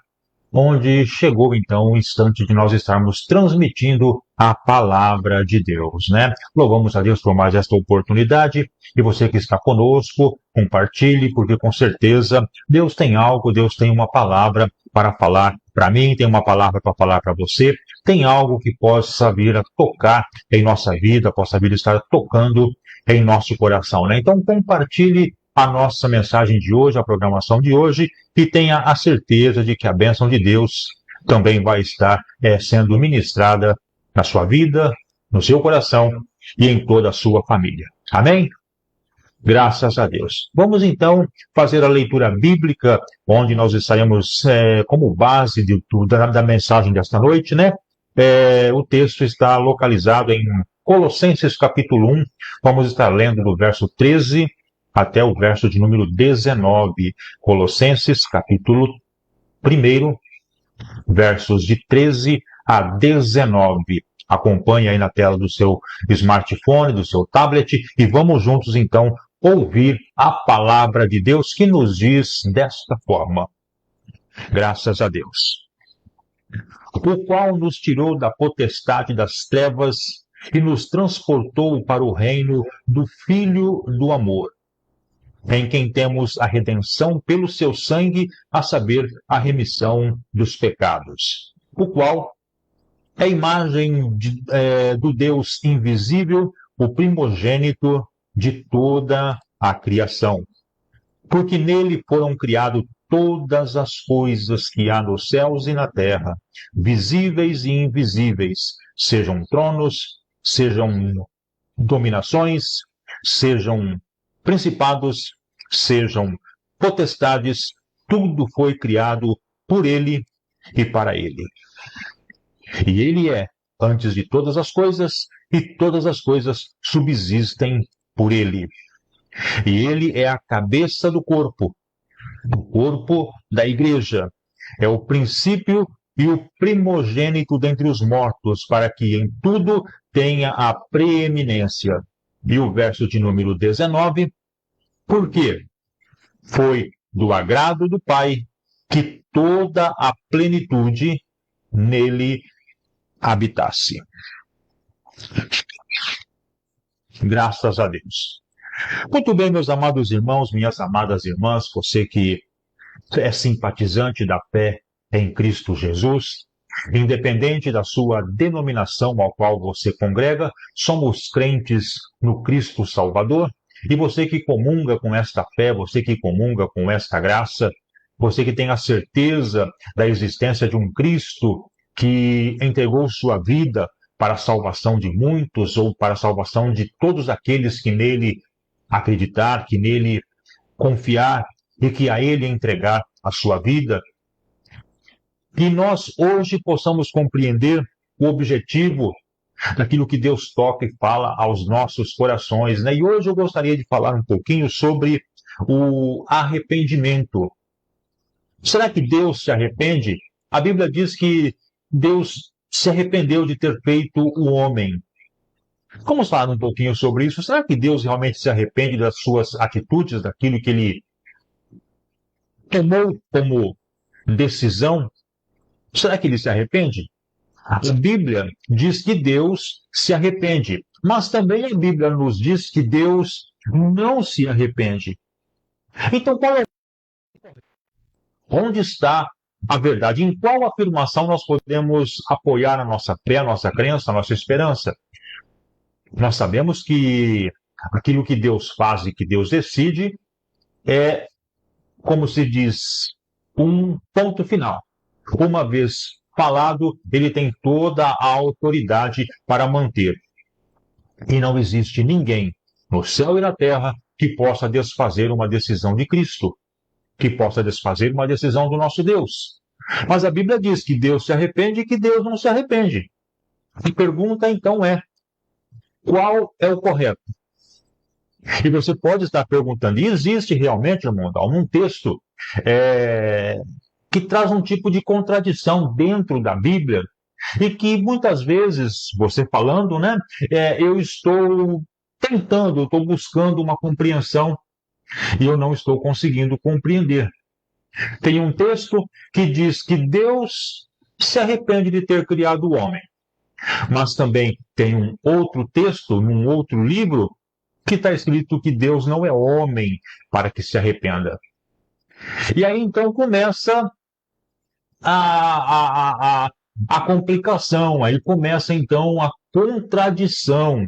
onde chegou então o instante de nós estarmos transmitindo a palavra de Deus, né? Louvamos a Deus por mais esta oportunidade, e você que está conosco, compartilhe, porque com certeza Deus tem algo, Deus tem uma palavra para falar para mim, tem uma palavra para falar para você, tem algo que possa vir a tocar em nossa vida, possa vir a estar tocando em nosso coração, né? Então compartilhe a nossa mensagem de hoje, a programação de hoje, e tenha a certeza de que a bênção de Deus também vai estar sendo ministrada na sua vida, no seu coração e em toda a sua família. Amém? Graças a Deus. Vamos então fazer a leitura bíblica, onde nós estaremos como base da mensagem desta noite, né? O texto está localizado em Colossenses capítulo 1, vamos estar lendo do verso 13 até o verso de número 19. Colossenses, capítulo 1, versos de 13 a 19. Acompanhe aí na tela do seu smartphone, do seu tablet, e vamos juntos então ouvir a palavra de Deus que nos diz desta forma. Graças a Deus. O qual nos tirou da potestade das trevas e nos transportou para o reino do Filho do amor, em quem temos a redenção pelo seu sangue, a saber, a remissão dos pecados, o qual é a imagem do Deus invisível, o primogênito de toda a criação. Porque nele foram criadas todas as coisas que há nos céus e na terra, visíveis e invisíveis, sejam tronos, sejam dominações, sejam principados, sejam potestades, tudo foi criado por ele e para ele. E ele é antes de todas as coisas, e todas as coisas subsistem por ele. E ele é a cabeça do corpo da igreja. É o princípio e o primogênito dentre os mortos, para que em tudo tenha a preeminência. E o verso de número 19, porque foi do agrado do Pai que toda a plenitude nele habitasse. Graças a Deus. Muito bem, meus amados irmãos, minhas amadas irmãs, você que é simpatizante da fé em Cristo Jesus, independente da sua denominação ao qual você congrega, somos crentes no Cristo Salvador, e você que comunga com esta fé, você que comunga com esta graça, você que tem a certeza da existência de um Cristo que entregou sua vida para a salvação de muitos, ou para a salvação de todos aqueles que nele acreditar, que nele confiar e que a ele entregar a sua vida, que nós hoje possamos compreender o objetivo daquilo que Deus toca e fala aos nossos corações, né? E hoje eu gostaria de falar um pouquinho sobre o arrependimento. Será que Deus se arrepende? A Bíblia diz que Deus se arrependeu de ter feito o homem. Vamos falar um pouquinho sobre isso. Será que Deus realmente se arrepende das suas atitudes, daquilo que ele tomou como decisão? Será que ele se arrepende? A Bíblia diz que Deus se arrepende, mas também a Bíblia nos diz que Deus não se arrepende. Então, onde está a verdade? Em qual afirmação nós podemos apoiar a nossa fé, a nossa crença, a nossa esperança? Nós sabemos que aquilo que Deus faz e que Deus decide é, como se diz, um ponto final. Uma vez falado, ele tem toda a autoridade para manter. E não existe ninguém no céu e na terra que possa desfazer uma decisão de Cristo, que possa desfazer uma decisão do nosso Deus. Mas a Bíblia diz que Deus se arrepende e que Deus não se arrepende. A pergunta então é, qual é o correto? E você pode estar perguntando, e existe realmente, irmão, um texto que traz um tipo de contradição dentro da Bíblia, e que muitas vezes, você falando, né, eu estou tentando, eu estou buscando uma compreensão e eu não estou conseguindo compreender. Tem um texto que diz que Deus se arrepende de ter criado o homem, mas também tem um outro texto, num outro livro, que está escrito que Deus não é homem para que se arrependa. E aí então começa a complicação, aí começa então a contradição.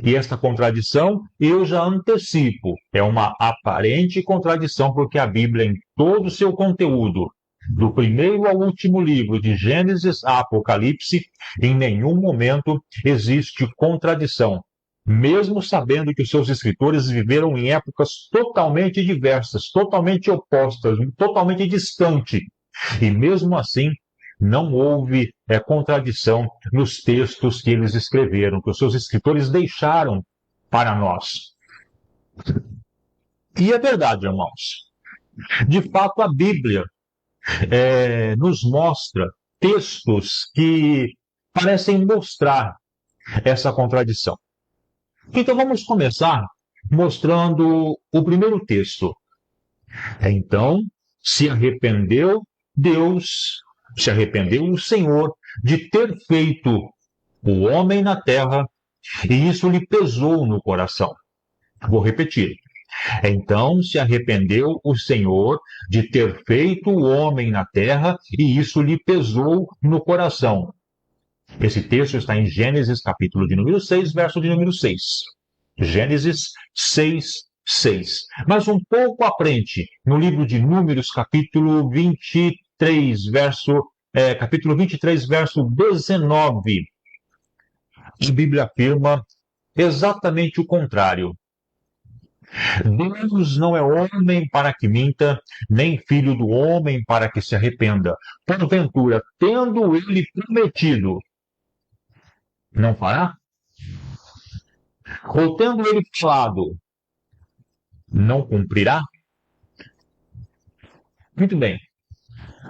E esta contradição eu já antecipo, é uma aparente contradição, porque a Bíblia, em todo o seu conteúdo, do primeiro ao último livro, de Gênesis a Apocalipse, em nenhum momento existe contradição. Mesmo sabendo que os seus escritores viveram em épocas totalmente diversas, totalmente opostas, totalmente distantes. E mesmo assim, não houve contradição nos textos que eles escreveram, que os seus escritores deixaram para nós. E é verdade, irmãos. De fato, a Bíblia nos mostra textos que parecem mostrar essa contradição. Então vamos começar mostrando o primeiro texto. Então, se arrependeu o Senhor de ter feito o homem na terra, e isso lhe pesou no coração. Vou repetir. Então se arrependeu o Senhor de ter feito o homem na terra, e isso lhe pesou no coração. Esse texto está em Gênesis, capítulo de número 6, verso de número 6. Gênesis 6, 6. Mas um pouco à frente, no livro de Números, capítulo 23, verso 19, a Bíblia afirma exatamente o contrário. Deus não é homem para que minta, nem filho do homem para que se arrependa. Porventura, tendo ele prometido, não fará? Ou tendo ele falado, não cumprirá? Muito bem.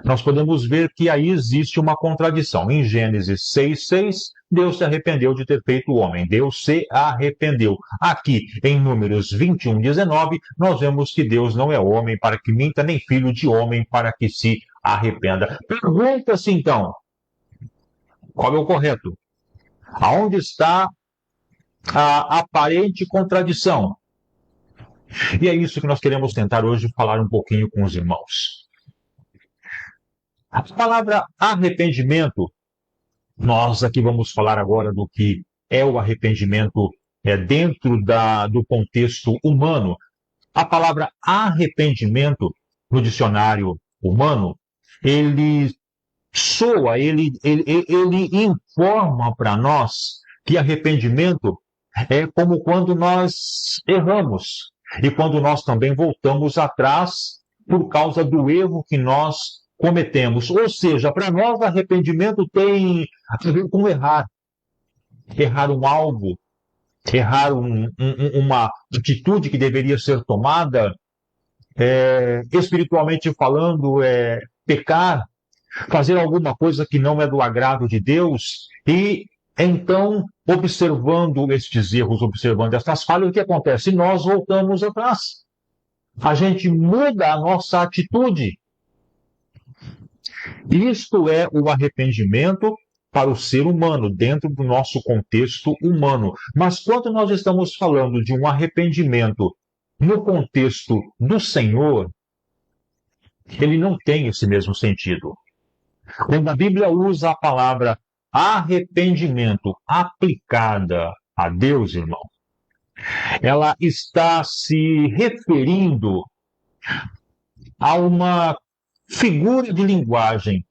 Nós podemos ver que aí existe uma contradição. Em Gênesis 6:6, Deus se arrependeu de ter feito o homem. Deus se arrependeu. Aqui, em Números 21:19, nós vemos que Deus não é homem para que minta, nem filho de homem para que se arrependa. Pergunta-se então, qual é o correto? Aonde está a aparente contradição? E é isso que nós queremos tentar hoje falar um pouquinho com os irmãos. A palavra arrependimento, nós aqui vamos falar agora do que é o arrependimento dentro do contexto humano. A palavra arrependimento, no dicionário humano, ele soa, ele informa para nós que arrependimento é como quando nós erramos e quando nós também voltamos atrás por causa do erro que nós cometemos. Ou seja, para nós arrependimento tem a ver com errar. Errar um algo, errar uma atitude que deveria ser tomada, espiritualmente falando, pecar, fazer alguma coisa que não é do agrado de Deus. E então, observando estes erros, observando estas falhas, o que acontece? Nós voltamos atrás. A gente muda a nossa atitude. Isto é o arrependimento para o ser humano, dentro do nosso contexto humano. Mas quando nós estamos falando de um arrependimento no contexto do Senhor, ele não tem esse mesmo sentido. Quando a Bíblia usa a palavra arrependimento aplicada a Deus, irmão, ela está se referindo a uma figura de linguagem.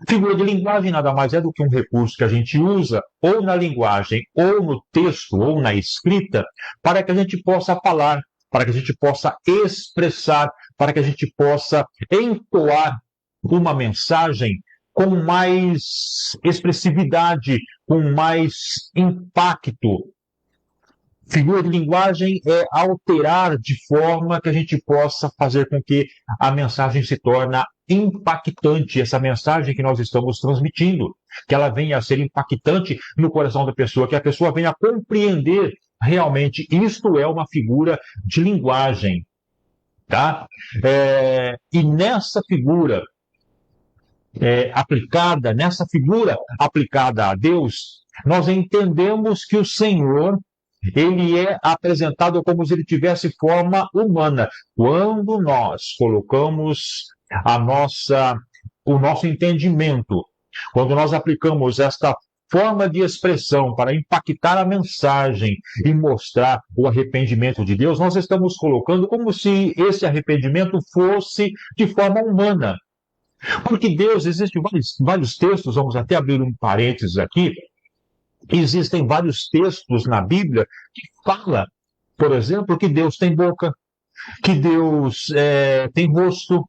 Figura de linguagem nada mais é do que um recurso que a gente usa ou na linguagem, ou no texto, ou na escrita, para que a gente possa falar, para que a gente possa expressar, para que a gente possa entoar uma mensagem com mais expressividade, com mais impacto. Figura de linguagem é alterar de forma que a gente possa fazer com que a mensagem se torne impactante, essa mensagem que nós estamos transmitindo, que ela venha a ser impactante no coração da pessoa, que a pessoa venha a compreender realmente isto é uma figura de linguagem, tá? E nessa figura aplicada a Deus, nós entendemos que o Senhor, ele é apresentado como se ele tivesse forma humana. Quando nós colocamos o nosso entendimento, quando nós aplicamos esta forma de expressão para impactar a mensagem e mostrar o arrependimento de Deus, nós estamos colocando como se esse arrependimento fosse de forma humana. Porque Deus, existem vários textos, vamos até abrir um parênteses aqui, existem vários textos na Bíblia que fala, por exemplo, que Deus tem boca, que Deus tem rosto.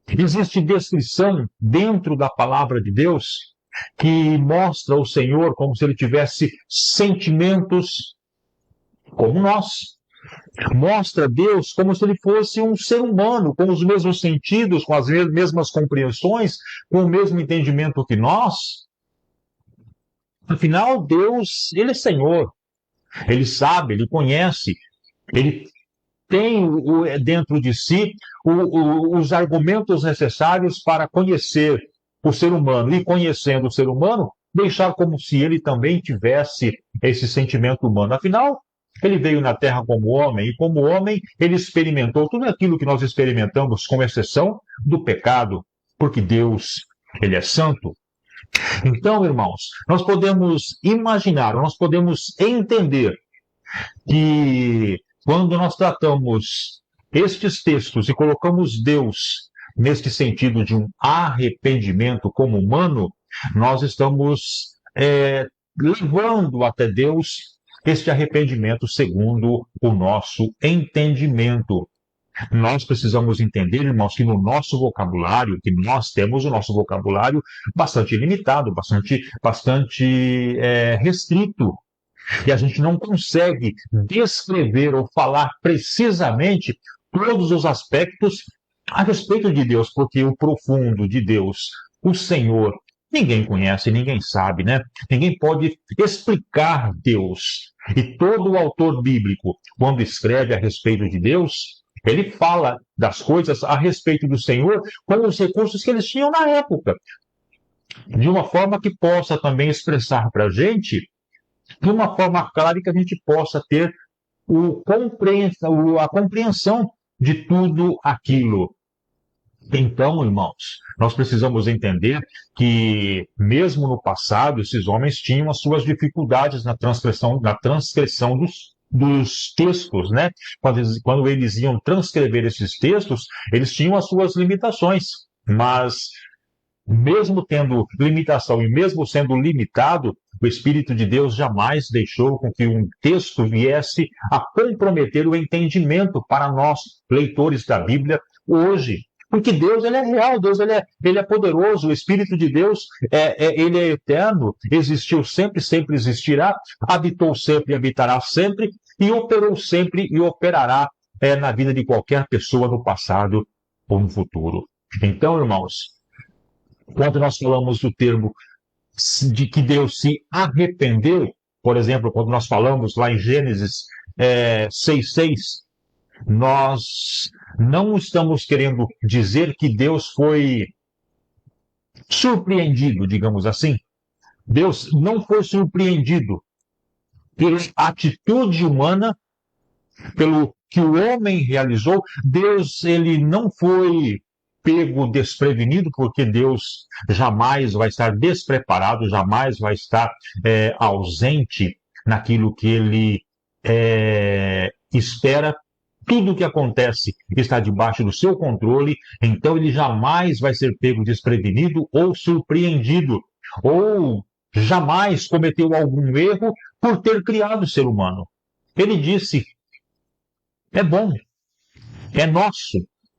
Existe descrição dentro da palavra de Deus que mostra o Senhor como se ele tivesse sentimentos como nós. Mostra Deus como se ele fosse um ser humano, com os mesmos sentidos, com as mesmas compreensões, com o mesmo entendimento que nós. Afinal, Deus, ele é Senhor. Ele sabe, ele conhece, ele tem dentro de si os argumentos necessários para conhecer o ser humano. E conhecendo o ser humano, deixar como se ele também tivesse esse sentimento humano. Afinal, ele veio na Terra como homem, e como homem ele experimentou tudo aquilo que nós experimentamos, com exceção do pecado, porque Deus, ele é santo. Então, irmãos, nós podemos imaginar, nós podemos entender que quando nós tratamos estes textos e colocamos Deus neste sentido de um arrependimento como humano, nós estamos levando até Deus este arrependimento segundo o nosso entendimento. Nós precisamos entender, irmãos, que no nosso vocabulário, que nós temos o nosso vocabulário bastante limitado, bastante restrito. E a gente não consegue descrever ou falar precisamente todos os aspectos a respeito de Deus, porque o profundo de Deus, o Senhor, ninguém conhece, ninguém sabe, né? Ninguém pode explicar Deus. E todo autor bíblico, quando escreve a respeito de Deus, ele fala das coisas a respeito do Senhor com os recursos que eles tinham na época, de uma forma que possa também expressar para a gente, de uma forma clara, que a gente possa ter a compreensão de tudo aquilo. Então, irmãos, nós precisamos entender que, mesmo no passado, esses homens tinham as suas dificuldades na transcrição dos textos, né? Quando eles iam transcrever esses textos, eles tinham as suas limitações. Mas, mesmo tendo limitação e mesmo sendo limitado, o Espírito de Deus jamais deixou com que um texto viesse a comprometer o entendimento para nós, leitores da Bíblia, hoje. Porque Deus, ele é real, Deus, ele é poderoso, o Espírito de Deus, ele é eterno, existiu sempre, sempre existirá, habitou sempre e habitará sempre, e operou sempre e operará na vida de qualquer pessoa no passado ou no futuro. Então, irmãos, quando nós falamos do termo de que Deus se arrependeu, por exemplo, quando nós falamos lá em Gênesis 6:6, nós não estamos querendo dizer que Deus foi surpreendido, digamos assim. Deus não foi surpreendido pela atitude humana, pelo que o homem realizou. Deus, ele não foi pego desprevenido, porque Deus jamais vai estar despreparado, jamais vai estar ausente naquilo que ele espera. Tudo o que acontece está debaixo do seu controle, então ele jamais vai ser pego desprevenido ou surpreendido, ou jamais cometeu algum erro por ter criado o ser humano. Ele disse: é bom, é nosso,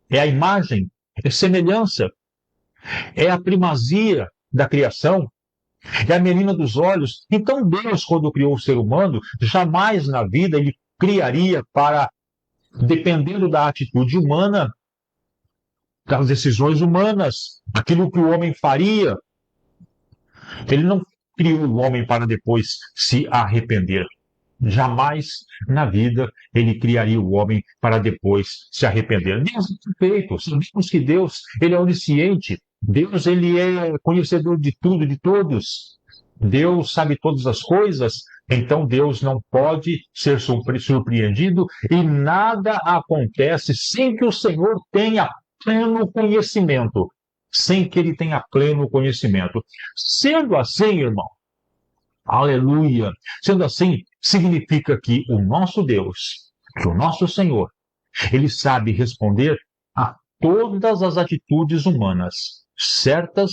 é a imagem, é semelhança, é a primazia da criação, é a menina dos olhos. Então Deus, quando criou o ser humano, jamais na vida ele criaria para, dependendo da atitude humana, das decisões humanas, aquilo que o homem faria. Ele não criou o homem para depois se arrepender. Jamais na vida ele criaria o homem para depois se arrepender. Deus é perfeito. Sabemos que Deus, ele é onisciente. Deus, ele é conhecedor de tudo, de todos. Deus sabe todas as coisas. Então Deus não pode ser surpreendido e nada acontece sem que o Senhor tenha pleno conhecimento. Sem que ele tenha pleno conhecimento. Sendo assim, irmão, aleluia, sendo assim, significa que o nosso Deus, que o nosso Senhor, ele sabe responder a todas as atitudes humanas, certas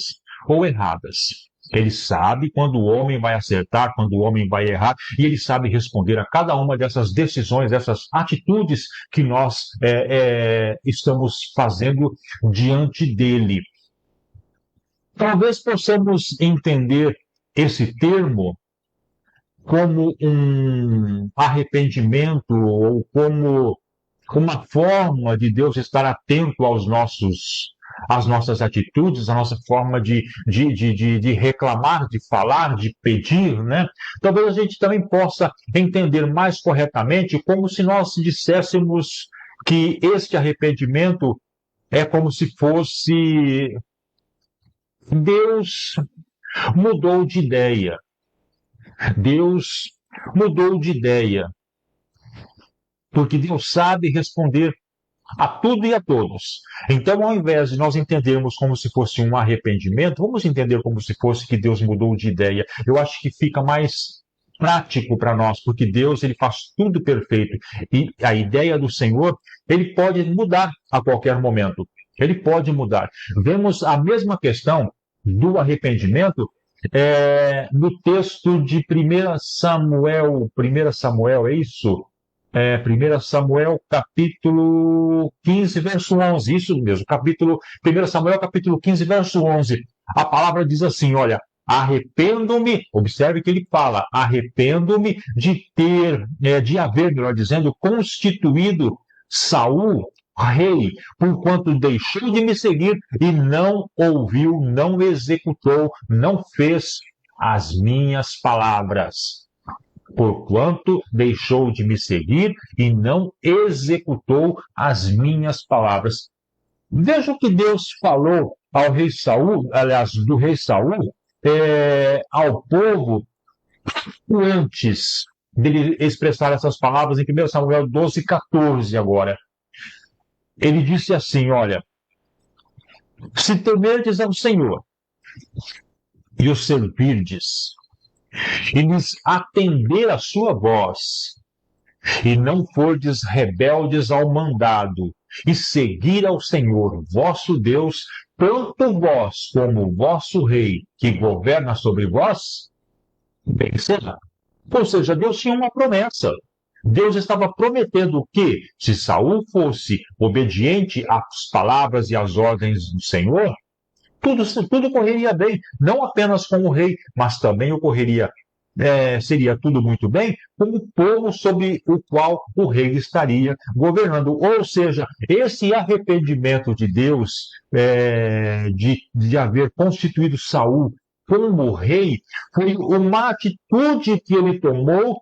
ou erradas. Ele sabe quando o homem vai acertar, quando o homem vai errar, e ele sabe responder a cada uma dessas decisões, dessas atitudes que nós estamos fazendo diante dele. Talvez possamos entender esse termo como um arrependimento ou como uma forma de Deus estar atento às nossas atitudes, à nossa forma de reclamar, de falar, de pedir, né? Talvez a gente também possa entender mais corretamente como se nós disséssemos que este arrependimento é como se fosse Deus mudou de ideia. Deus mudou de ideia. Porque Deus sabe responder a tudo e a todos. Então, ao invés de nós entendermos como se fosse um arrependimento, vamos entender como se fosse que Deus mudou de ideia. Eu acho que fica mais prático para nós, porque Deus, ele faz tudo perfeito. E a ideia do Senhor, ele pode mudar a qualquer momento. Ele pode mudar. Vemos a mesma questão do arrependimento no texto de 1 Samuel, é isso? 1 Samuel, capítulo 15, verso 11, isso mesmo, 1 Samuel, capítulo 15, verso 11. A palavra diz assim, olha, arrependo-me, observe que ele fala, arrependo-me de haver, melhor dizendo, constituído Saul rei, porquanto deixou de me seguir e não ouviu, não executou, não fez as minhas palavras. Porquanto deixou de me seguir e não executou as minhas palavras. Veja o que Deus falou ao rei Saul, aliás, do rei Saul, ao povo, antes dele expressar essas palavras em 1 Samuel 12, 14 agora. Ele disse assim, olha, se temerdes ao Senhor e o servirdes, e lhes atender a sua voz, e não fordes rebeldes ao mandado, e seguir ao Senhor, vosso Deus, tanto vós como o vosso rei, que governa sobre vós, bem será. Ou seja, Deus tinha uma promessa. Deus estava prometendo que, se Saul fosse obediente às palavras e às ordens do Senhor, tudo correria bem, não apenas com o rei, mas também seria tudo muito bem com o povo sobre o qual o rei estaria governando. Ou seja, esse arrependimento de Deus de haver constituído Saul como rei foi uma atitude que ele tomou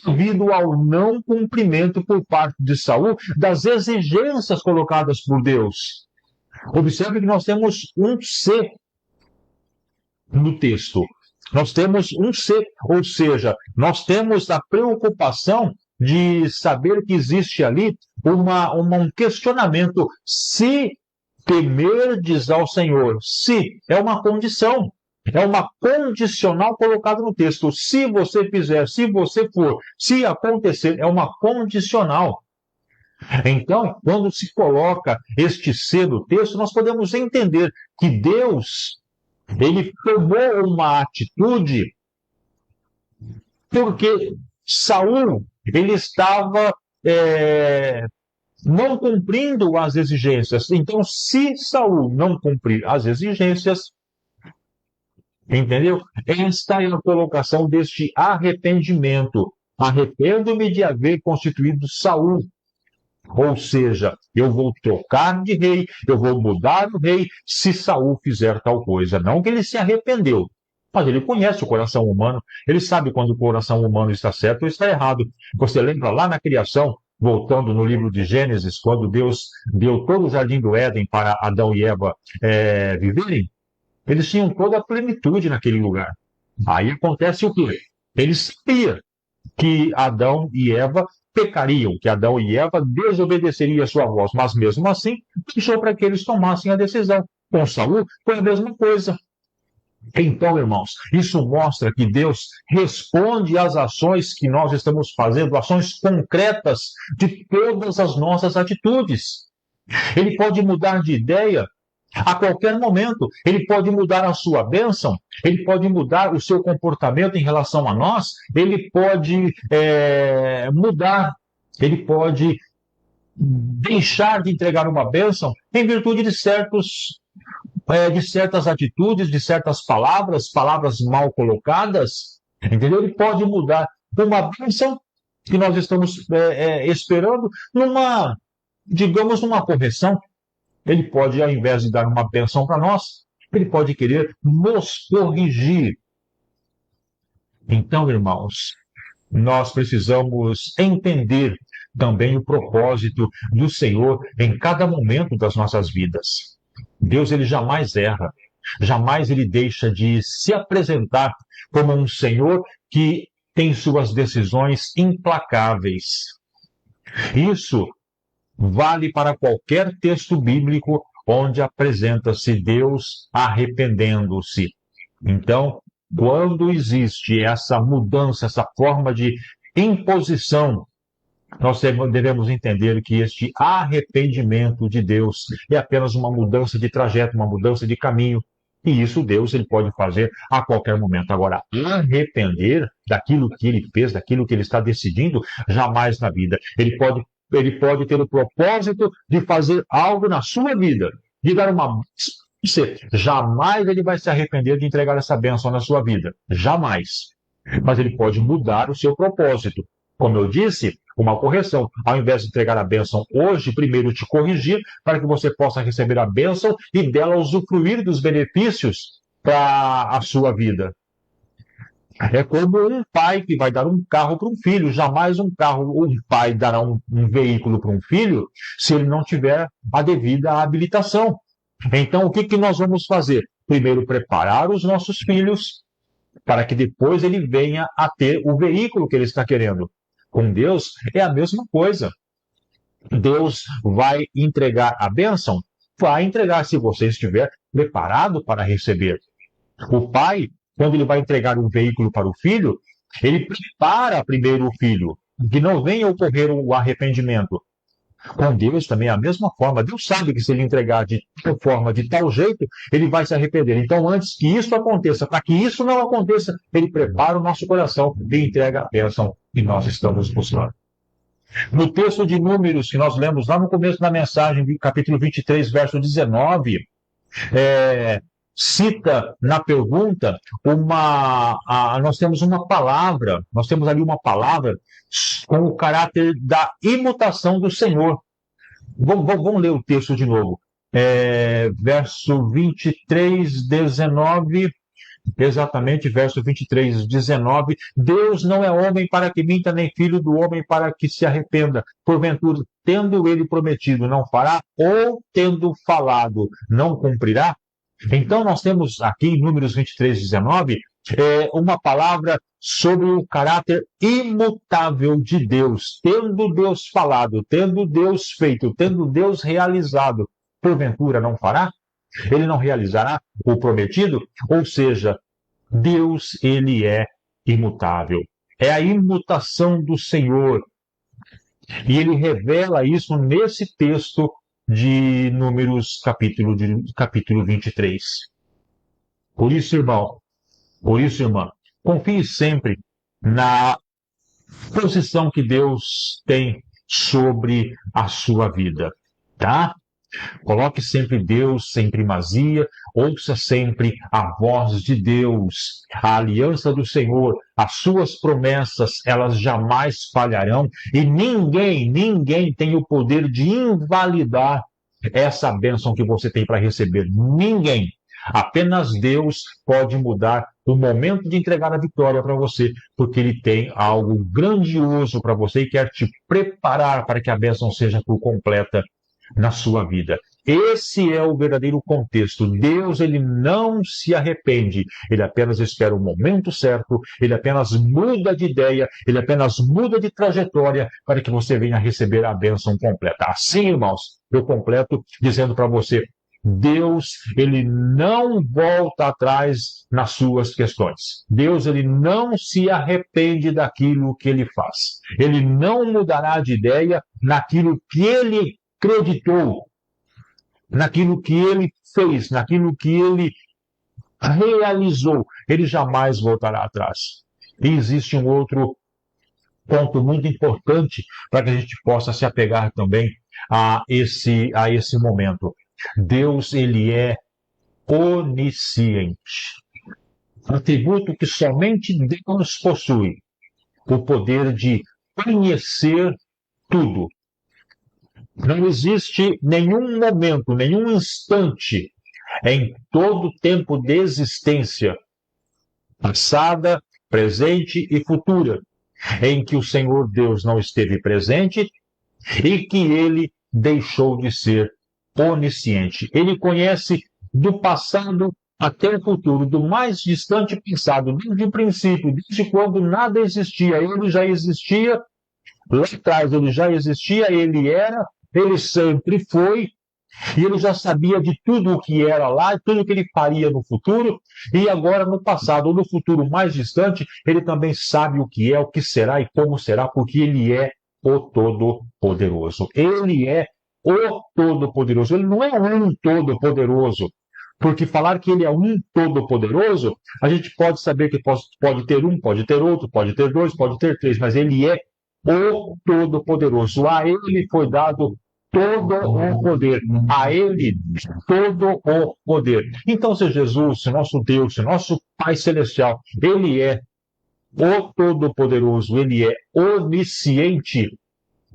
devido ao não cumprimento por parte de Saul das exigências colocadas por Deus. Observe que nós temos um C no texto. Nós temos um C, ou seja, nós temos a preocupação de saber que existe ali um questionamento. Se temerdes ao Senhor, se é uma condição. É uma condicional colocada no texto. Se você fizer, se você for, se acontecer, é uma condicional. Então, quando se coloca este C no texto, nós podemos entender que Deus, ele tomou uma atitude porque Saul, ele estava não cumprindo as exigências. Então, se Saul não cumprir as exigências, entendeu? Esta é a colocação deste arrependimento. Arrependo-me de haver constituído Saul Ou seja, eu vou trocar de rei, eu vou mudar o rei se Saul fizer tal coisa. Não que ele se arrependeu, mas ele conhece o coração humano, ele sabe quando o coração humano está certo ou está errado. Você lembra lá na criação, voltando no livro de Gênesis, quando Deus deu todo o jardim do Éden para Adão e Eva viverem? Eles tinham toda a plenitude naquele lugar. Aí acontece o quê? Ele sabia que Adão e Eva pecariam, que Adão e Eva desobedeceriam a sua voz, mas mesmo assim deixou para que eles tomassem a decisão. Com Saul foi a mesma coisa. Então, irmãos, isso mostra que Deus responde às ações que nós estamos fazendo, ações concretas de todas as nossas atitudes. Ele pode mudar de ideia a qualquer momento, ele pode mudar a sua bênção, ele pode mudar o seu comportamento em relação a nós, ele pode mudar, ele pode deixar de entregar uma bênção em virtude de certas atitudes, de certas palavras mal colocadas, entendeu? Ele pode mudar uma bênção que nós estamos esperando digamos, numa correção. Ele pode, ao invés de dar uma bênção para nós, ele pode querer nos corrigir. Então, irmãos, nós precisamos entender também o propósito do Senhor em cada momento das nossas vidas. Deus, ele jamais erra, jamais ele deixa de se apresentar como um Senhor que tem suas decisões implacáveis. Isso vale para qualquer texto bíblico onde apresenta-se Deus arrependendo-se. Então, quando existe essa mudança, essa forma de imposição, nós devemos entender que este arrependimento de Deus é apenas uma mudança de trajeto, uma mudança de caminho. E isso Deus ele pode fazer a qualquer momento. Agora, arrepender daquilo que ele fez, daquilo que ele está decidindo, jamais na vida. Ele pode ter o propósito de fazer algo na sua vida, de dar uma... Jamais ele vai se arrepender de entregar essa bênção na sua vida. Jamais. Mas ele pode mudar o seu propósito. Como eu disse, uma correção. Ao invés de entregar a bênção hoje, primeiro te corrigir, para que você possa receber a bênção e dela usufruir dos benefícios para a sua vida. É como um pai que vai dar um carro para um filho. Jamais um pai dará um veículo para um filho se ele não tiver a devida habilitação. Então, o que nós vamos fazer? Primeiro, preparar os nossos filhos para que depois ele venha a ter o veículo que ele está querendo. Com Deus é a mesma coisa. Deus vai entregar a bênção? Vai entregar se você estiver preparado para receber. O pai, quando ele vai entregar um veículo para o filho, ele prepara primeiro o filho, que não venha ocorrer o arrependimento. Com Deus também é a mesma forma. Deus sabe que se ele entregar de tal forma, de tal jeito, ele vai se arrepender. Então, antes que isso aconteça, para que isso não aconteça, ele prepara o nosso coração e entrega a bênção que nós estamos buscando. No texto de Números, que nós lemos lá no começo da mensagem, capítulo 23, verso 19, cita na pergunta nós temos ali uma palavra com o caráter da imutação do Senhor. Vamos ler o texto de novo. Verso 23, 19, exatamente, verso 23, 19. Deus não é homem para que minta, nem filho do homem para que se arrependa. Porventura, tendo ele prometido, não fará, ou tendo falado, não cumprirá? Então, nós temos aqui em Números 23, 19, uma palavra sobre o caráter imutável de Deus. Tendo Deus falado, tendo Deus feito, tendo Deus realizado, porventura não fará? Ele não realizará o prometido? Ou seja, Deus, ele é imutável. É a imutação do Senhor. E ele revela isso nesse texto de Números, capítulo 23. Por isso, irmão, irmã, confie sempre na posição que Deus tem sobre a sua vida, tá? Coloque sempre Deus em primazia, ouça sempre a voz de Deus, a aliança do Senhor, as suas promessas, elas jamais falharão e ninguém tem o poder de invalidar essa bênção que você tem para receber. Ninguém. Apenas Deus pode mudar o momento de entregar a vitória para você, porque Ele tem algo grandioso para você e quer te preparar para que a bênção seja por completa na sua vida. Esse é o verdadeiro contexto. Deus, ele não se arrepende, ele apenas espera o momento certo, ele apenas muda de ideia, ele apenas muda de trajetória para que você venha receber a bênção completa. Assim, irmãos, eu completo dizendo para você, Deus, ele não volta atrás nas suas questões. Deus, ele não se arrepende daquilo que ele faz. Ele não mudará de ideia naquilo que ele acreditou, naquilo que ele fez, naquilo que ele realizou. Ele jamais voltará atrás. E existe um outro ponto muito importante para que a gente possa se apegar também a esse momento. Deus, ele é onisciente. Atributo que somente Deus possui. O poder de conhecer tudo. Não existe nenhum momento, nenhum instante em todo o tempo de existência, passada, presente e futura, em que o Senhor Deus não esteve presente e que ele deixou de ser onisciente. Ele conhece do passado até o futuro, do mais distante passado, desde o princípio, desde quando nada existia. Ele já existia, lá atrás ele já existia, ele era, ele sempre foi, e ele já sabia de tudo o que era lá, tudo o que ele faria no futuro, e agora no passado, ou no futuro mais distante, ele também sabe o que é, o que será e como será, porque ele é o Todo-Poderoso. Ele é o Todo-Poderoso. Ele não é um Todo-Poderoso, porque falar que ele é um Todo-Poderoso, a gente pode saber que pode ter um, pode ter outro, pode ter dois, pode ter três, mas ele é o Todo-Poderoso. A ele foi dado todo o poder. A ele todo o poder. Então, se Jesus, se nosso Deus, se nosso Pai Celestial, ele é o Todo-Poderoso, ele é onisciente,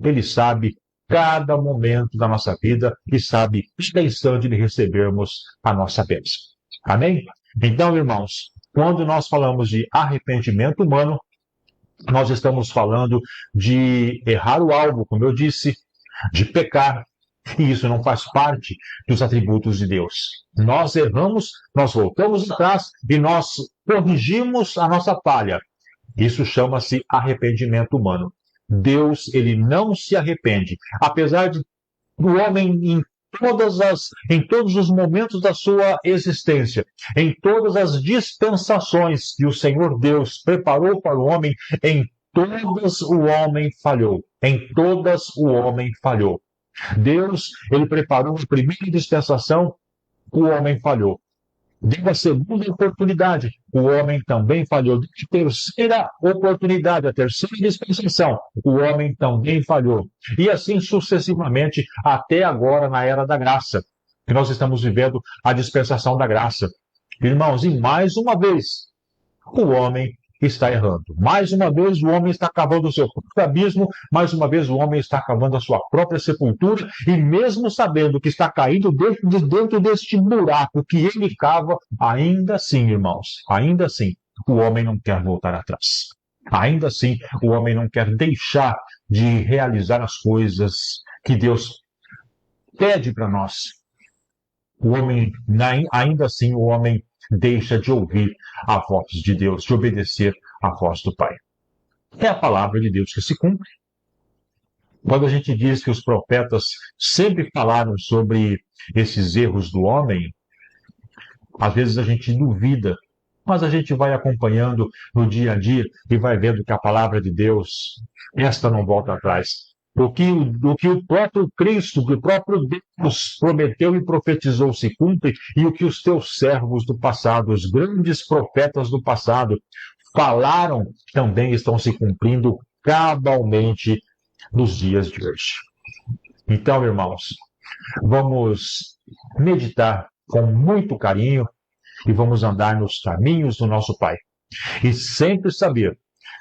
ele sabe cada momento da nossa vida e sabe cada instante de recebermos a nossa bênção. Amém? Então, irmãos, quando nós falamos de arrependimento humano, nós estamos falando de errar o alvo, como eu disse, de pecar, e isso não faz parte dos atributos de Deus. Nós erramos, nós voltamos atrás e nós corrigimos a nossa falha. Isso chama-se arrependimento humano. Deus, ele não se arrepende, apesar de o homem em todos os momentos da sua existência, em todas as dispensações que o Senhor Deus preparou para o homem, em todas o homem falhou. Em todas o homem falhou. Deus, ele preparou a primeira dispensação, o homem falhou. Deu a segunda oportunidade, o homem também falhou. Deu a terceira oportunidade, a terceira dispensação, o homem também falhou. E assim sucessivamente, até agora na era da graça, que nós estamos vivendo a dispensação da graça. Irmãos, e mais uma vez, o homem está errando. Mais uma vez o homem está cavando o seu próprio abismo, mais uma vez o homem está cavando a sua própria sepultura, e mesmo sabendo que está caindo dentro deste buraco que ele cava, ainda assim, irmãos, ainda assim, o homem não quer voltar atrás. Ainda assim, o homem não quer deixar de realizar as coisas que Deus pede para nós. O homem, ainda assim, o homem deixa de ouvir a voz de Deus, de obedecer à voz do Pai. É a palavra de Deus que se cumpre. Quando a gente diz que os profetas sempre falaram sobre esses erros do homem, às vezes a gente duvida, mas a gente vai acompanhando no dia a dia e vai vendo que a palavra de Deus, esta não volta atrás. O que o próprio Cristo, que o próprio Deus prometeu e profetizou se cumpre, e o que os teus servos do passado, os grandes profetas do passado, falaram, também estão se cumprindo cabalmente nos dias de hoje. Então, irmãos, Vamos meditar com muito carinho e vamos andar nos caminhos do nosso Pai. E sempre saber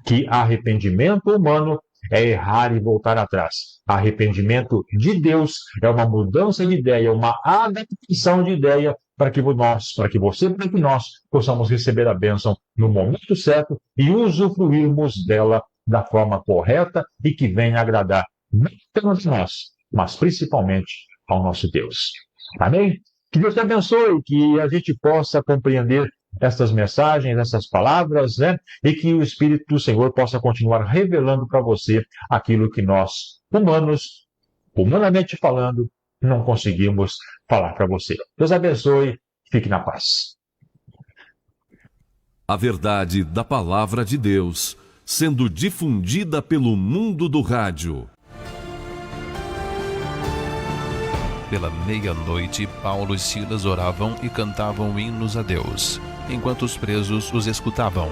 que arrependimento humano é errar e voltar atrás. Arrependimento de Deus é uma mudança de ideia, uma adaptação de ideia para que você, para que nós possamos receber a bênção no momento certo e usufruirmos dela da forma correta e que venha agradar não apenas a nós, mas principalmente ao nosso Deus. Amém? Que Deus te abençoe, que a gente possa compreender estas mensagens, essas palavras, né? E que o Espírito do Senhor possa continuar revelando para você aquilo que nós, humanamente falando, não conseguimos falar para você. Deus abençoe, fique na paz. A verdade da Palavra de Deus, sendo difundida pelo mundo do rádio. Pela meia-noite, Paulo e Silas oravam e cantavam hinos a Deus, enquanto os presos os escutavam.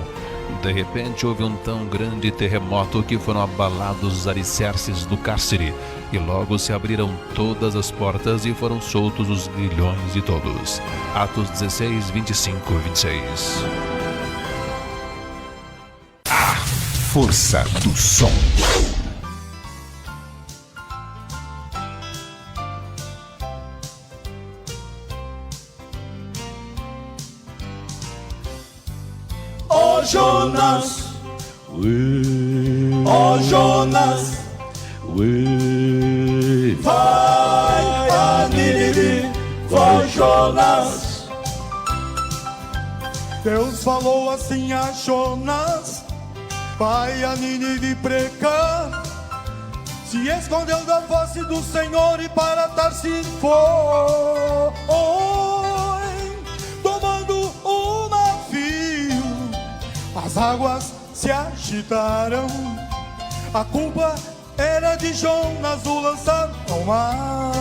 De repente houve um tão grande terremoto que foram abalados os alicerces do cárcere, e logo se abriram todas as portas e foram soltos os grilhões de todos. Atos 16, 25 e 26. A força do som. Ó Jonas, ó Jonas, vai a Nínive, vai Jonas. Deus falou assim a Jonas: vai a Nínive pregar. Se escondeu da face do Senhor e para Tarsis foi, tomando um navio. As águas se agitaram, a culpa era de Jonas, o lançaram ao mar.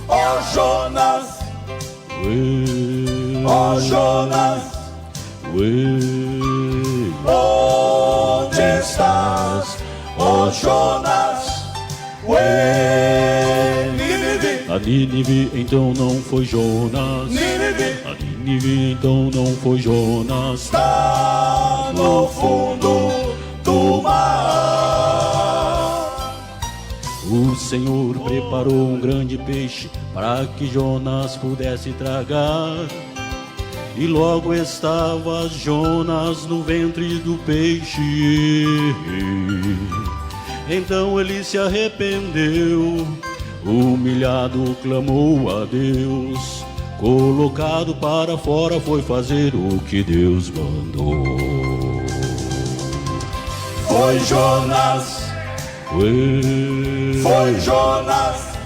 Ó Jonas, ó Jonas, onde estás, ó Jonas? Nínive. A Nínive então não foi Jonas. Nínive. A Nínive então não foi Jonas. Está no fundo do mar. O Senhor preparou um grande peixe para que Jonas pudesse tragar. E logo estava Jonas no ventre do peixe. Então ele se arrependeu, humilhado clamou a Deus. Colocado para fora foi fazer o que Deus mandou. Foi Jonas, foi Jonas,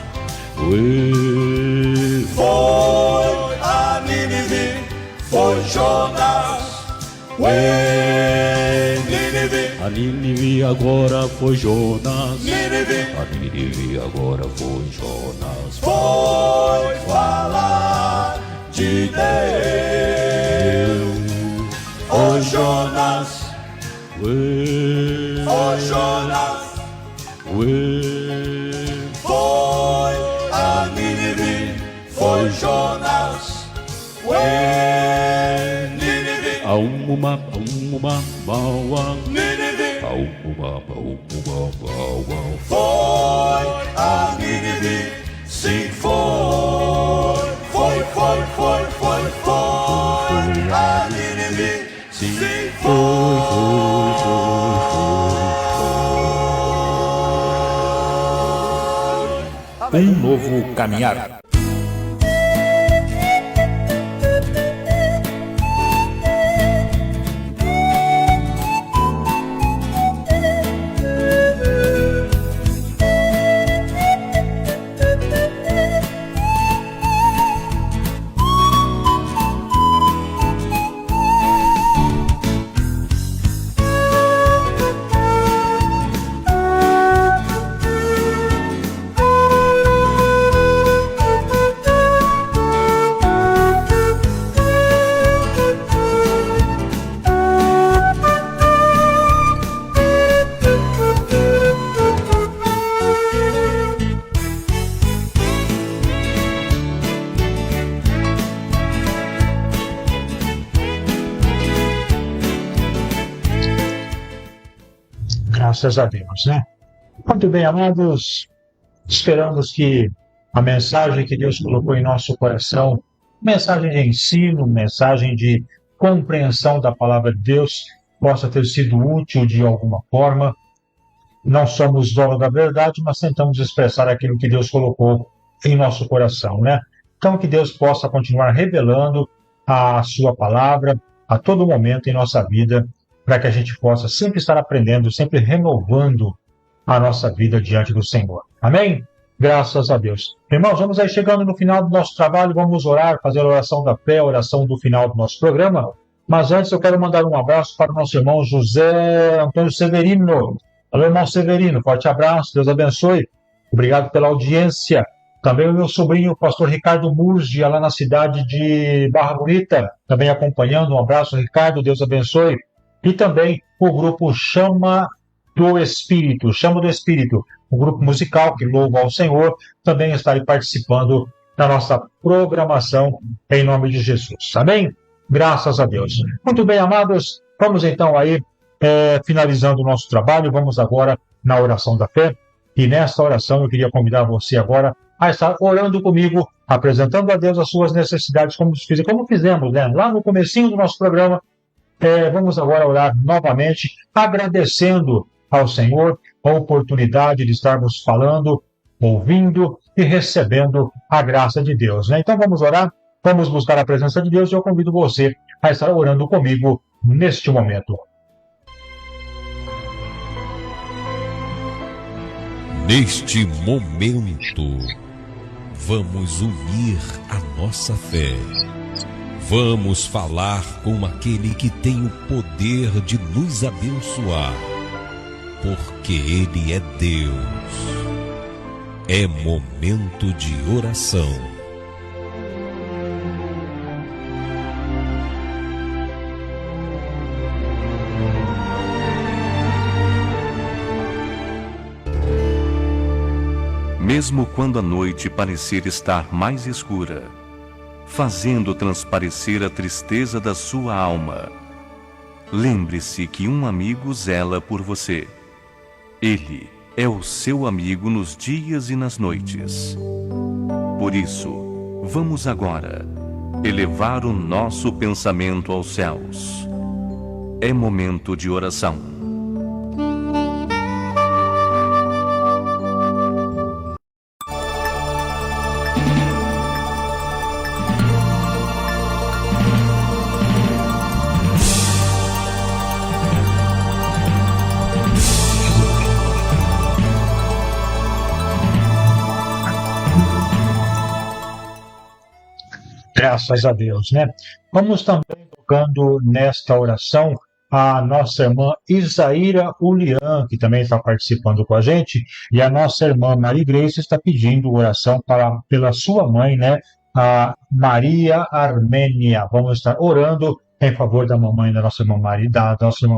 foi a Nínive, foi Jonas, Nínive. A Nínive agora foi Jonas. Nínive. A Nínive agora foi Jonas. Foi falar de Deus. Foi Jonas, foi Jonas, foi a Nínive, foi Jonas, Nínive. Aumuma, baua. Nínive. Aumuma, baua. Foi a Nínive, sim foi. Foi a Nínive, sim foi. Um novo caminhar. Graças a Deus, né? Muito bem, amados, esperamos que a mensagem que Deus colocou em nosso coração, mensagem de ensino, mensagem de compreensão da palavra de Deus, possa ter sido útil de alguma forma. Não somos donos da verdade, mas tentamos expressar aquilo que Deus colocou em nosso coração, né? Então, que Deus possa continuar revelando a sua palavra a todo momento em nossa vida, para que a gente possa sempre estar aprendendo, sempre renovando a nossa vida diante do Senhor. Amém? Graças a Deus. Irmãos, vamos aí chegando no final do nosso trabalho, vamos orar, fazer a oração da fé, a oração do final do nosso programa. Mas antes eu quero mandar um abraço para o nosso irmão José Antônio Severino. Alô, irmão Severino, forte abraço, Deus abençoe. Obrigado pela audiência. Também o meu sobrinho, o pastor Ricardo Murgia, lá na cidade de Barra Bonita, também acompanhando. Um abraço, Ricardo, Deus abençoe. E também o grupo Chama do Espírito, o grupo musical que louva ao Senhor, também está aí participando da nossa programação em nome de Jesus. Amém? Graças a Deus. Muito bem, amados, vamos então aí finalizando o nosso trabalho, vamos agora na oração da fé. E nesta oração eu queria convidar você agora a estar orando comigo, apresentando a Deus as suas necessidades, como fizemos, né? Lá no comecinho do nosso programa. Vamos agora orar novamente, agradecendo ao Senhor a oportunidade de estarmos falando, ouvindo e recebendo a graça de Deus, né? Então vamos orar, vamos buscar a presença de Deus e eu convido você a estar orando comigo neste momento. Neste momento, vamos unir a nossa fé. Vamos falar com aquele que tem o poder de nos abençoar, porque Ele é Deus. É momento de oração. Mesmo quando a noite parecer estar mais escura, fazendo transparecer a tristeza da sua alma, lembre-se que um amigo zela por você. Ele é o seu amigo nos dias e nas noites. Por isso, vamos agora elevar o nosso pensamento aos céus. É momento de oração. Graças a Deus, né? Vamos também tocando nesta oração a nossa irmã Isaíra Ulian, que também está participando com a gente, e a nossa irmã Maria Grace está pedindo oração pela sua mãe, né? A Maria Armênia. Vamos estar orando em favor da mamãe da nossa irmã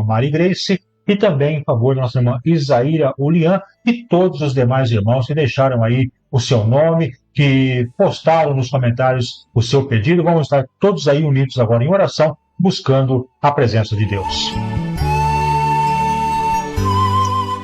Maria Grace, e também em favor da nossa irmã Isaíra Ulian e todos os demais irmãos que deixaram aí o seu nome, que postaram nos comentários o seu pedido. Vamos estar todos aí unidos agora em oração, buscando a presença de Deus.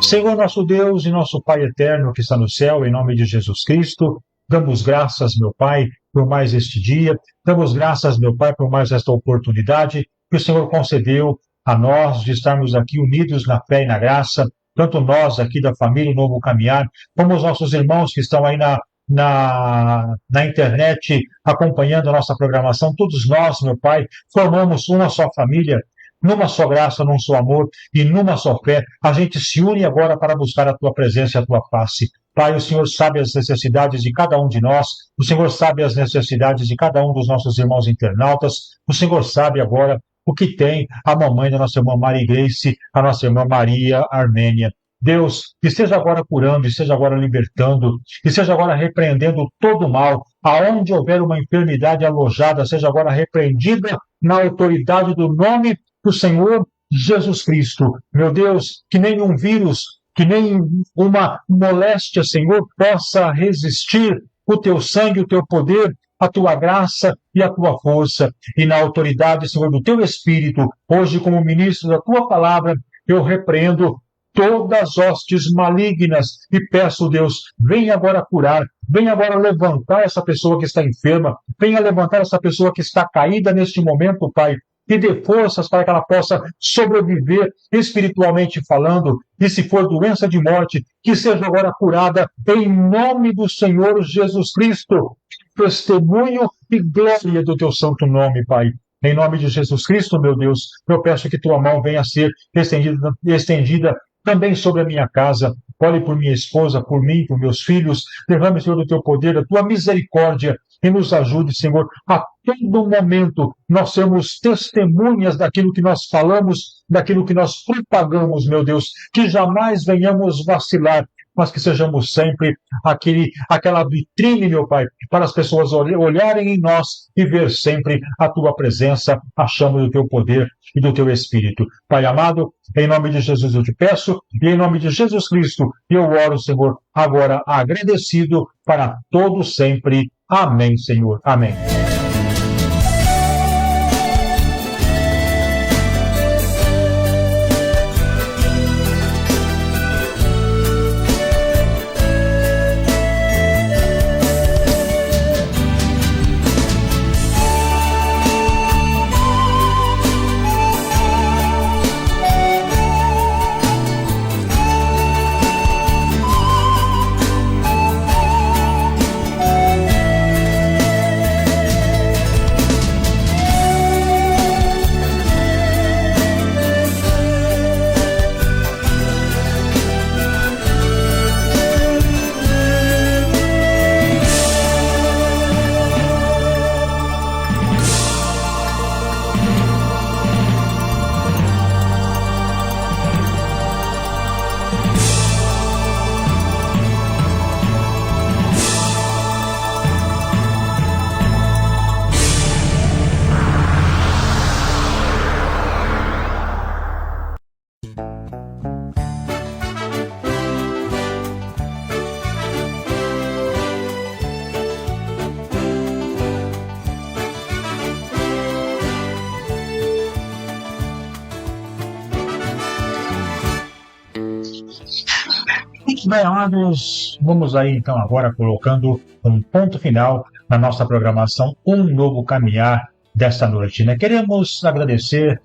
Senhor nosso Deus e nosso Pai eterno que está no céu, em nome de Jesus Cristo, damos graças, meu Pai, por mais este dia, damos graças, meu Pai, por mais esta oportunidade que o Senhor concedeu a nós de estarmos aqui unidos na fé e na graça, tanto nós aqui da família Novo Caminhar, como os nossos irmãos que estão aí na internet acompanhando a nossa programação. Todos nós, meu Pai, formamos uma só família, numa só graça, num só amor e numa só fé. A gente se une agora para buscar a Tua presença e a Tua face. Pai, o Senhor sabe as necessidades de cada um de nós, o Senhor sabe as necessidades de cada um dos nossos irmãos internautas, o Senhor sabe agora o que tem a mamãe da nossa irmã Maria Grace, a nossa irmã Maria Armênia. Deus, esteja agora curando, esteja agora libertando, esteja agora repreendendo todo o mal. Aonde houver uma enfermidade alojada, seja agora repreendida na autoridade do nome do Senhor Jesus Cristo. Meu Deus, que nenhum vírus, que nem uma moléstia, Senhor, possa resistir o Teu sangue, o Teu poder, a Tua graça e a Tua força. E na autoridade, Senhor, do Teu Espírito, hoje como ministro da Tua palavra, eu repreendo todas as hostes malignas. E peço, Deus, venha agora curar, venha agora levantar essa pessoa que está enferma, venha levantar essa pessoa que está caída neste momento, Pai, e dê forças para que ela possa sobreviver espiritualmente falando, e se for doença de morte, que seja agora curada em nome do Senhor Jesus Cristo. Testemunho e glória do teu santo nome, Pai. Em nome de Jesus Cristo, meu Deus, eu peço que tua mão venha a ser estendida também sobre a minha casa. Olhe por minha esposa, por mim, por meus filhos. Derrame, Senhor, do teu poder, a tua misericórdia, e nos ajude, Senhor, a todo momento nós sermos testemunhas daquilo que nós falamos, daquilo que nós propagamos, meu Deus, que jamais venhamos vacilar, mas que sejamos sempre aquela vitrine, meu Pai, para as pessoas olharem em nós e ver sempre a tua presença, a chama do teu poder e do teu Espírito. Pai amado, em nome de Jesus eu te peço, e em nome de Jesus Cristo eu oro, Senhor, agora agradecido para todos sempre. Amém, Senhor. Amém. Bem, amados, vamos aí então agora colocando um ponto final na nossa programação Um Novo Caminhar desta noite, né? Queremos agradecer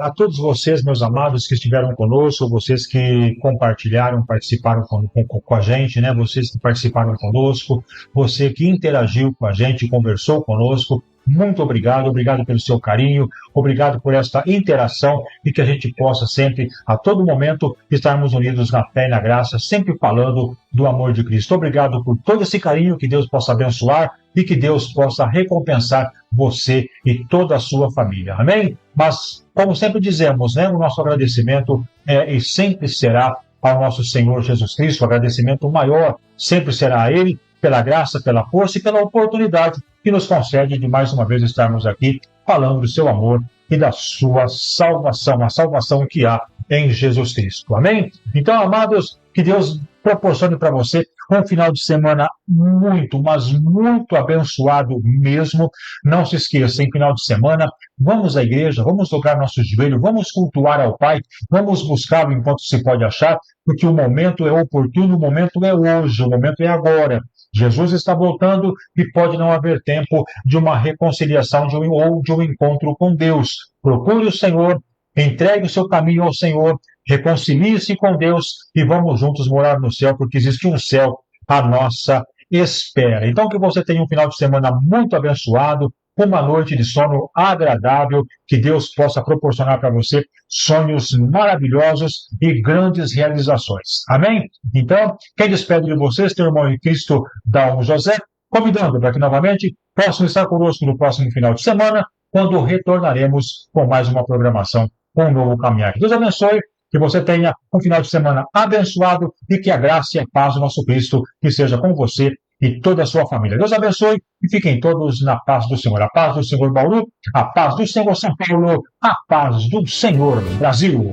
a todos vocês, meus amados, que estiveram conosco, vocês que compartilharam, participaram com a gente, né? Vocês que participaram conosco, você que interagiu com a gente, conversou conosco. Muito obrigado, obrigado pelo seu carinho, obrigado por esta interação e que a gente possa sempre, a todo momento, estarmos unidos na fé e na graça, sempre falando do amor de Cristo. Obrigado por todo esse carinho, que Deus possa abençoar e que Deus possa recompensar você e toda a sua família. Amém? Mas, como sempre dizemos, né, o nosso agradecimento e sempre será ao nosso Senhor Jesus Cristo. O agradecimento maior sempre será a Ele, pela graça, pela força e pela oportunidade que nos concede de mais uma vez estarmos aqui falando do seu amor e da sua salvação, a salvação que há em Jesus Cristo. Amém? Então, amados, que Deus proporcione para você um final de semana muito, mas muito abençoado mesmo. Não se esqueça, em final de semana, vamos à igreja, vamos dobrar nossos joelhos, vamos cultuar ao Pai, vamos buscá-lo enquanto se pode achar, porque o momento é oportuno, o momento é hoje, o momento é agora. Jesus está voltando e pode não haver tempo de uma reconciliação ou de um encontro com Deus. Procure o Senhor, entregue o seu caminho ao Senhor, reconcilie-se com Deus e vamos juntos morar no céu, porque existe um céu à nossa espera. Então, que você tenha um final de semana muito abençoado, uma noite de sono agradável, que Deus possa proporcionar para você sonhos maravilhosos e grandes realizações. Amém? Então, quem despede de vocês, teu irmão em Cristo, Dalmo José, convidando para que novamente possam estar conosco no próximo final de semana, quando retornaremos com mais uma programação, com um novo caminhar. Que Deus abençoe, que você tenha um final de semana abençoado e que a graça e a paz do nosso Cristo que seja com você e toda a sua família. Deus abençoe e fiquem todos na paz do Senhor. A paz do Senhor Bauru, a paz do Senhor São Paulo, a paz do Senhor Brasil.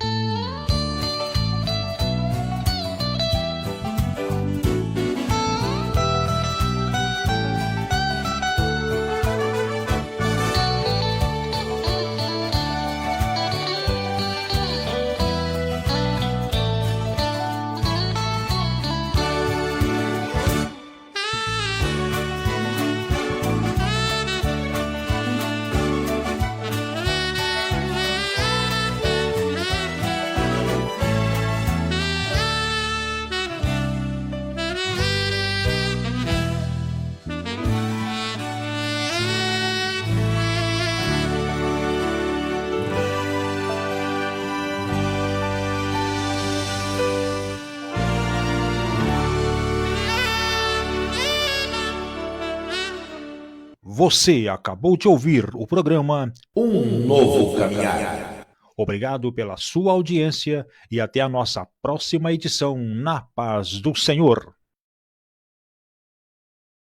Você acabou de ouvir o programa Um Novo Caminhar. Obrigado pela sua audiência e até a nossa próxima edição na paz do Senhor.